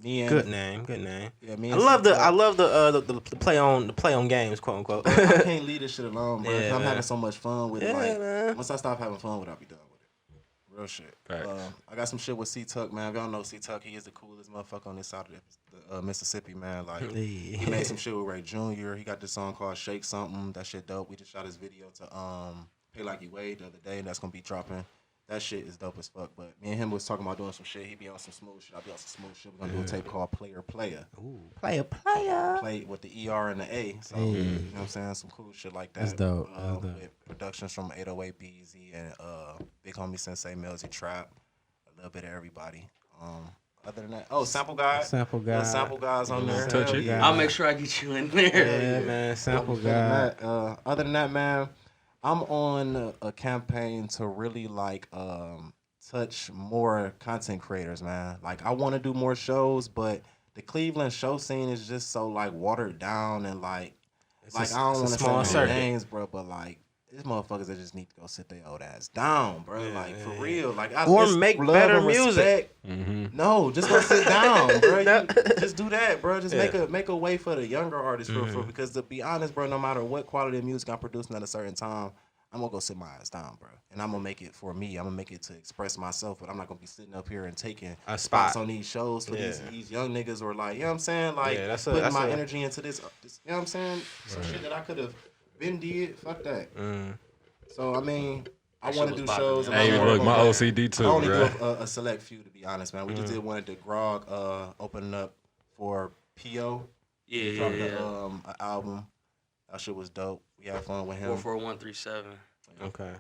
Me and Good name. Yeah, me I and love the C-Tuck. the play on games, quote unquote. I can't leave this shit alone, bro. 'cause Yeah, I'm man. having so much fun with it. Yeah, Like, man. once I stop having fun with it, I'll be done with it. Real shit. Facts. I got some shit with C-Tuck, man. If y'all know C-Tuck, he is the coolest motherfucker on this side of the Mississippi, man. Like, he made some shit with Ray Jr. He got this song called Shake Something. That shit dope. We just shot his video to Pay Like You Wade the other day, and that's gonna be dropping. That shit is dope as fuck. But me and him was talking about doing some shit. He be on some smooth shit. I be on some smooth shit. We're gonna do a tape called Player. Player. Play with the ER and the A. So, you know what I'm saying? Some cool shit like that. That's dope. That's dope. With productions from 808 BZ and Big Homie Sensei Melzy Trap. A little bit of everybody. Other than that, Sample Guy. Sample Guy. The Sample Guys on there. Touch Hell it. yeah. I'll make sure I get you in there. Yeah, man. Sample guy. Other than that, man, I'm on a campaign to really like touch more content creators, man. Like I want to do more shows, but the Cleveland show scene is just so like watered down and like I don't want to say small no circuit. names, bro, but like these motherfuckers that just need to go sit their old ass down, bro. Like for real, like Or it's make love better and music. respect. No, just go sit down, bro. Just do that, bro. Just make a way for the younger artists, for because to be honest, bro, no matter what quality of music I'm producing at a certain time, I'm gonna go sit my ass down, bro. And I'm gonna make it for me. I'm gonna make it to express myself, but I'm not gonna be sitting up here and taking A spots spot. on these shows for Yeah. these young niggas or like, you know what I'm saying? Like Yeah, that's putting that's my energy into this, you know what I'm saying? Some shit that I could have been did. Fuck that. So I mean, I want to do shows. and I Hey, wanna look, work my on that. OCD too, I only bro. do a select few, to be honest, man. We just did one at the Grog opening up for PO. Yeah, Dropped yeah. an album. That shit was dope. We had fun with him. 44137. Okay.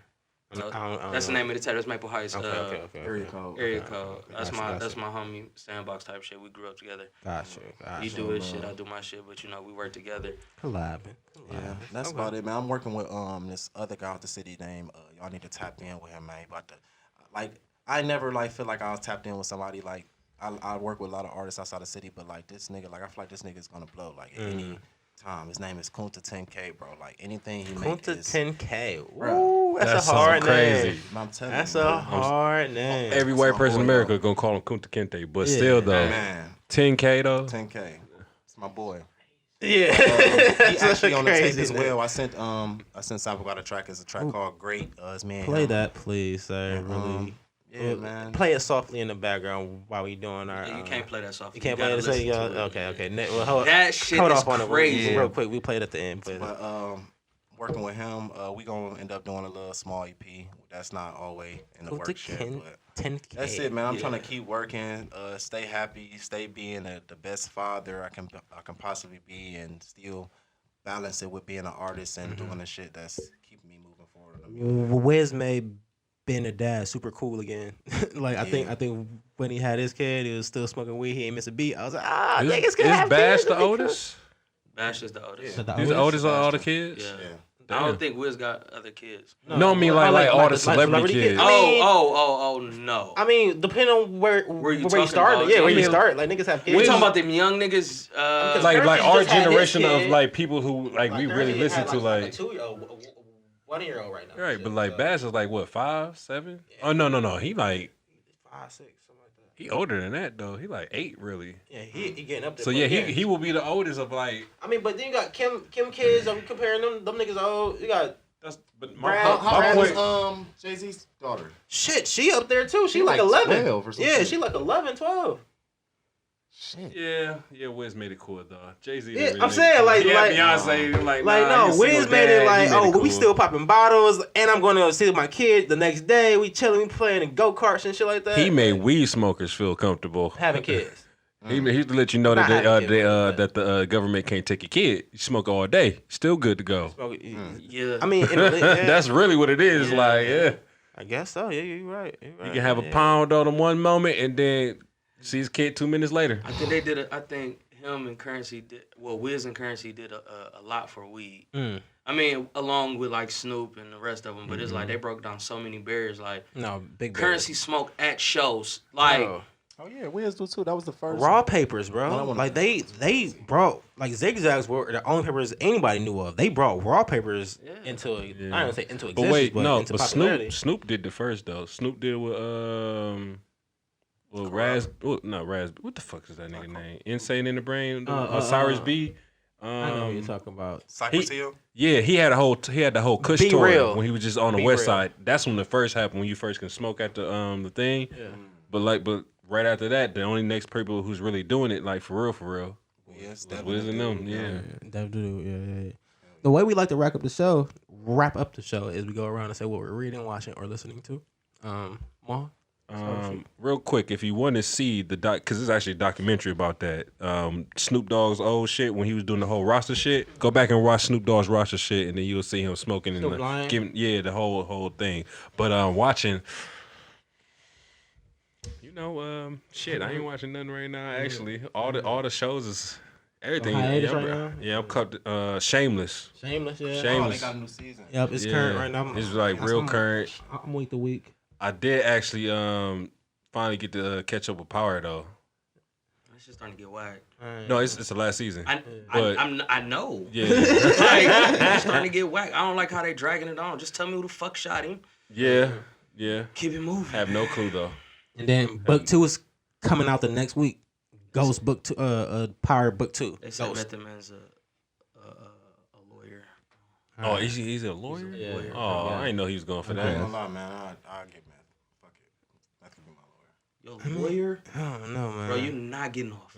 So I don't that's the know. name of the tape. That's Maple Heights. Okay. Area code. Area code. That's Gotcha. my homie sandbox type shit. We grew up together. Gotcha. He do his shit, I do my shit, but we work together. Collabing. Yeah, that's about it, man. I'm working with this other guy out the city named y'all need to tap in with him, man. About to like I never like feel like I was tapped in with somebody like I work with a lot of artists outside the city, but like this nigga, like I feel like this nigga is gonna blow like at any time. His name is Kunta 10K, bro. Like anything he makes Kunta is 10K. Bruh. Ooh, That that's a sounds hard crazy. name. I'm telling That's you, a man. hard name. Every white person in America gonna call him Kunta Kinte, but Yeah. still though, Man, 10K though. 10K. It's my boy. Yeah. He That's actually a on the tape crazy as name. well. I sent Sample got a track. It's a track called Great. It's me and Play him. that, please, sir. Really. Yeah, man. Play it softly in the background while we doing our. You can't play that soft. You can't play it. So you okay. Well, hold, That shit hold is off on it crazy. real quick. We play it at the end. But But working with him, we gonna end up doing a little small EP. That's not always in the works yet, but 10K. that's it, man. I'm trying to keep working, stay happy, stay being the best father I can possibly be, and still balance it with being an artist and doing the shit that's keeping me moving forward. in the music. Wiz made being a dad super cool again. Like I think when he had his kid, he was still smoking weed. He ain't miss a beat. I was like, niggas can have Is Bash kids. the oldest? Bash is the oldest. The He's the oldest of all the kids. Yeah. Yeah. I don't think Wiz got other kids. No, I mean like all the celebrity kids. I mean- Oh, no. I mean, depending on where you you talking started. about? Yeah, where I you mean, start. Like niggas have kids. We talking about them young niggas. Like Curtis our just had his generation of kid. like people who like we really listen to like. a 2-year-old, 1-year-old right now. Right, but like Bash is like what 5, 7? Oh no, he like 5'6", something like that. He older than that though. He like 8 really. Yeah, he getting up there. So yeah, he will be the oldest of like. I mean, but then you got Kim kids. I'm comparing them niggas old. You got But How old is Jay-Z's daughter? shit. She up there too. She like like 11. 12 or something. Yeah, she like 11, 12. Shit. Yeah. Wiz made it cool though. Jay-Z. Yeah, I'm saying like Beyonce like no, he's a Wiz single made it dad, like, he made it we cool. still popping bottles, and I'm going to see my kid the next day. We chilling, we playing in go karts and shit like that. He made weed smokers feel comfortable. having kids. He used to let you know Not that having kids, that the government can't take your kid. You smoke all day, still good to go. Yeah. I mean, That's really what it is. Yeah. Like, yeah, I guess so. Yeah, you're right. you can have a pound on him one moment and then see his kid 2 minutes later. I think they did. I think him and Currency did. Well, Wiz and Currency did a lot for weed. I mean, along with like Snoop and the rest of them. But it's like they broke down so many barriers. Like No, big Currency smoke at shows. Like Oh yeah, Wiz do too. That was the first. raw papers, bro. wanna- Like they brought like zigzags were the only papers anybody knew of. They brought raw papers into I don't want to say into existence, But wait, no, into but popularity. Snoop did the first though. Snoop did with Raz. Not Raz. What the fuck is that nigga name? Insane in the Brain. Cyrus B. I know what you're talking about. Cypress Hill. Yeah, he had the whole Kush Be tour Real. when he was just on the Be West Real. Side. That's when the first happened, when you first can smoke at the thing. Yeah. But right after that, the only next people who's really doing it like for real, Yes, was Wiz and them. Yeah. Yeah. The way we like to wrap up the show is we go around and say what we're reading, watching, or listening to. Ma? Real quick, if you want to see the because there's actually a documentary about that. Snoop Dogg's old shit when he was doing the whole roster shit. Go back and watch Snoop Dogg's roster shit, and then you'll see him smoking and Lion? giving the whole thing. But watching, shit, I ain't watching nothing right now. Actually, all the shows is everything. hiatus right now? Yeah, I'm cut. Shameless. Shameless, yeah. Oh, they Shameless. got a new season. Yep, it's current right now. It's like real current. I'm week to week. I did actually finally get to catch up with Power though. it's just starting to get whack. No, it's the last season. I know. Yeah. Like, it's starting to get whack. I don't like how they dragging it on. Just tell me who the fuck shot him. Yeah. Keep it moving. Have no clue though. And then book 2 is coming out the next week. Ghost book 2, Power book 2. They said Ghost. Method Man's a lawyer. Oh, he's a lawyer? Yeah. Oh, I didn't know he was going for I ain't that. gonna lie, man. I'll get mad. Fuck it. That could be my lawyer. Yo, lawyer? I don't know, man. Bro, you're not getting off.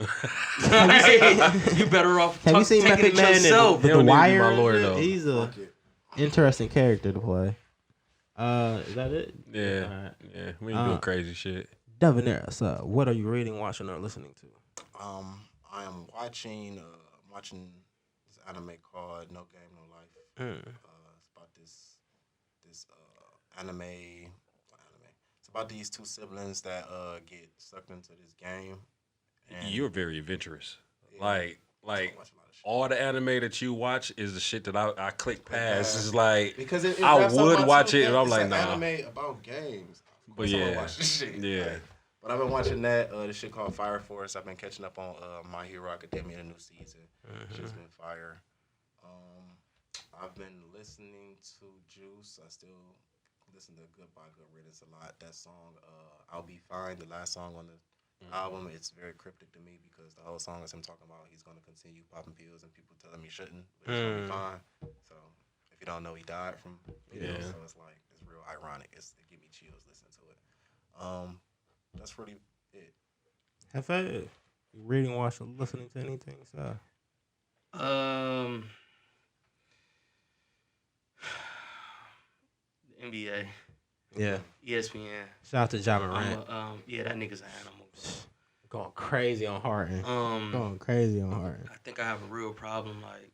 You better off Have you seen taking Method it Man yourself. in He don't The need to be Wire? my lawyer, though. He's a Fuck it. interesting character to play. Is that it? Yeah. Alright. Yeah. We ain't doing crazy shit. Devonaire, so what are you reading, watching, or listening to? I am watching this anime called No Game No Life. It's about this anime. It's about these two siblings that get sucked into this game. And You're very adventurous. Yeah. Like I watch a lot of shit. all the anime that you watch is the shit that I click past. It's like Because it I wraps up would my watch two it, and I'm things. like, It's nah. an anime about games. Of But course I wanna yeah. watch this shit. Yeah. Like, but I've been watching that this shit called Fire Force. I've been catching up on My Hero Academia, the new season. Shit's been fire. I've been listening to Juice. I still listen to Goodbye Good Riddance a lot. That song, I'll Be Fine, the last song on the album, it's very cryptic to me because the whole song is him talking about he's going to continue popping pills and people telling me he shouldn't, but he's going to be fine. So if you don't know, he died from pills. So it's like, it's real ironic. It give me chills listening to it. That's really it. Have I reading, watching, listening to anything? So NBA, yeah, ESPN. shout out to John Morant. That nigga's an animal. Going crazy on Harden. I think I have a real problem, like,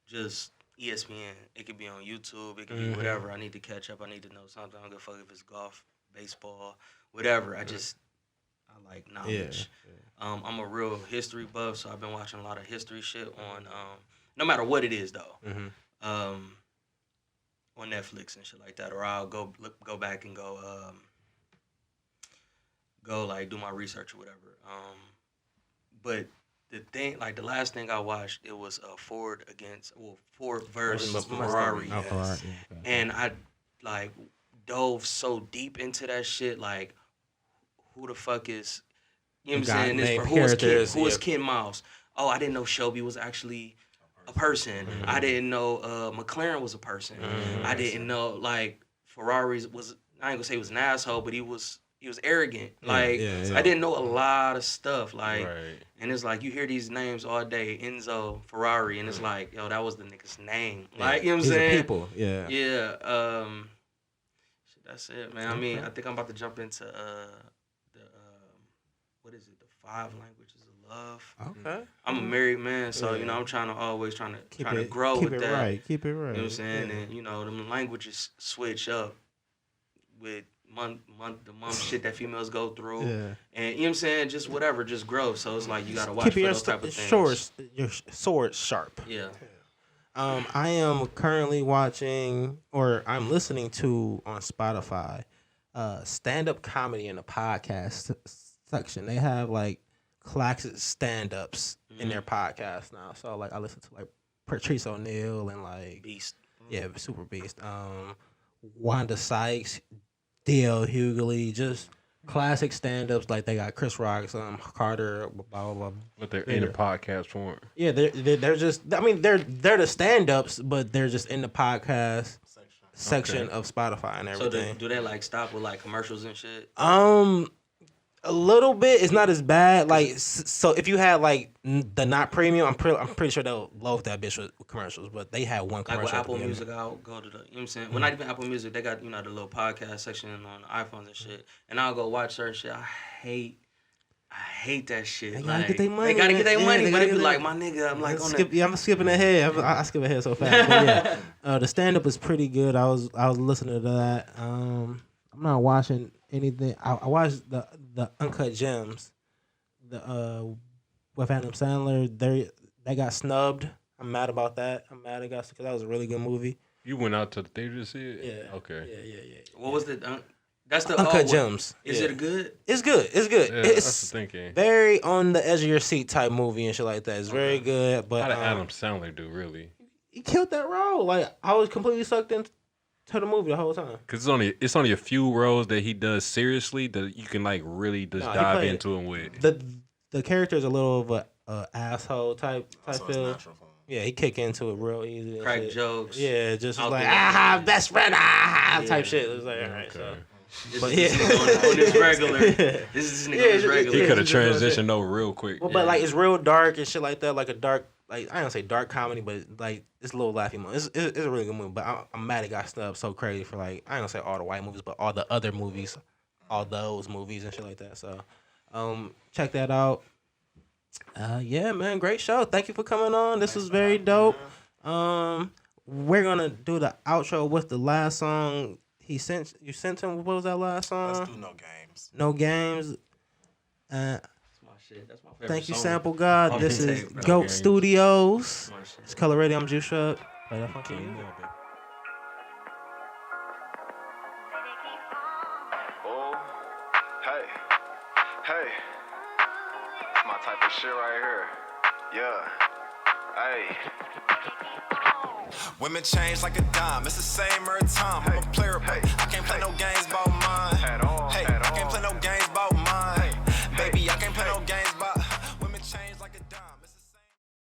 just ESPN. It could be on YouTube. It could be whatever. I need to catch up. I need to know something. I don't give a fuck if it's golf, baseball, whatever. I like knowledge. Yeah. I'm a real history buff, so I've been watching a lot of history shit on, no matter what it is, though. On Netflix and shit like that. Or I'll go back and go like do my research or whatever. But the thing, like the last thing I watched, it was Ford versus Ferrari. Ferrari. And I like dove so deep into that shit. Like, who the fuck is, you know what Got I'm saying? This, named who is characters, Kid? Who is yeah. Kid Mouse? Oh, I didn't know Shelby was actually a person. I didn't know McLaren was a person. I didn't know like Ferrari was. I ain't gonna say he was an asshole, but he was arrogant. Like yeah. I didn't know a lot of stuff. Like, Right. and it's like you hear these names all day, Enzo, Ferrari, and it's like, yo, that was the nigga's name. Like, you know what I'm These are saying? people, yeah. Yeah. Shit, that's it, man. I mean, I think I'm about to jump into the what is it? The 5 languages of love. Okay. I'm a married man, so Yeah. you know I'm trying to Keep trying to it, grow keep with it that. right. Keep it right. You know what I'm saying? Yeah. And you know them languages switch up with the month shit that females go through. Yeah. And you know what I'm saying? Just whatever, just grow. So it's like you gotta watch Keep for your those type of things. your sword sharp. Yeah. I am currently watching, or I'm listening to on Spotify, stand-up comedy in the podcast section. They have like classic stand-ups in their podcast now. So like I listen to like Patrice O'Neal and like Beast. yeah, Super Beast. Wanda Sykes, D.L. Hughley, just classic stand-ups. Like they got Chris Rock, Carter, blah blah blah. But they're in the podcast form. Yeah, they're just. I mean, they're the stand-ups, but they're just in the podcast section of Spotify and So everything. do they like stop with like commercials and shit? A little bit. It's not as bad. Like so, if you had like the not premium, I'm pretty sure they'll load that bitch with commercials. But they had one Like commercial. with at the Apple beginning. Music, I'll go to the, you know what I'm saying? Well, not even Apple Music, they got, you know, the little podcast section on the iPhones and shit. And I'll go watch certain shit. I hate that shit. They gotta like, get their money, They gotta man. get their Yeah, money, they but gotta it be get like, their- my nigga, I'm like, I'm skipping ahead. I skip ahead so fast. But yeah, the stand up is pretty good. I was listening to that. I'm not watching anything. I watched the Uncut Gems. With Adam Sandler. They got snubbed. I'm mad about that. I'm mad it got because that was a really good movie. You went out to the theater to see it? Yeah. Okay. Yeah. what was the, that's the, Uncut what- Gems. Is Yeah. it good? It's good. It's good. Yeah, that's It's the thinking. very on the edge of your seat type movie and shit like that. It's very good. But How did Adam Sandler do, really? he killed that role. Like I was completely sucked into the movie the whole time. Because it's only a few roles that he does seriously that you can like really just No, he dive played- into him with. The character is a little of a asshole type So it's feel. natural for him. Yeah, he kick into it real easy. and Crack shit. jokes. Yeah, just Out like there. best friend Yeah. type shit. It was like all right, so. Okay. This But is this yeah. nigga on this regular. Yeah. This is this nigga Yeah, on this it- regular. He yeah. could have just like that. transitioned over real quick. Well, but like it's real dark and shit like that, like a dark, like I don't say dark comedy, but like it's a little laughy movie. It's a really good movie, but I'm mad it got snubbed so crazy for like I don't say all the white movies, but all the other movies, all those movies and shit like that. So, check that out. Yeah, man, great show. Thank you for coming on. This was very dope. We're gonna do the outro with the last song you sent him. What was that last song? Let's do No Games. No Games. That's my shit. That's my favorite Thank you, song. Sample God. Off This the is tape, bro. Goat Games. Studios. My shit. It's Color Radio. I'm Juice Shrub. Play that fucking music. Oh, hey, it's my type of shit right here. Yeah, hey. Women change like a dime, it's the same every time. I'm a player, but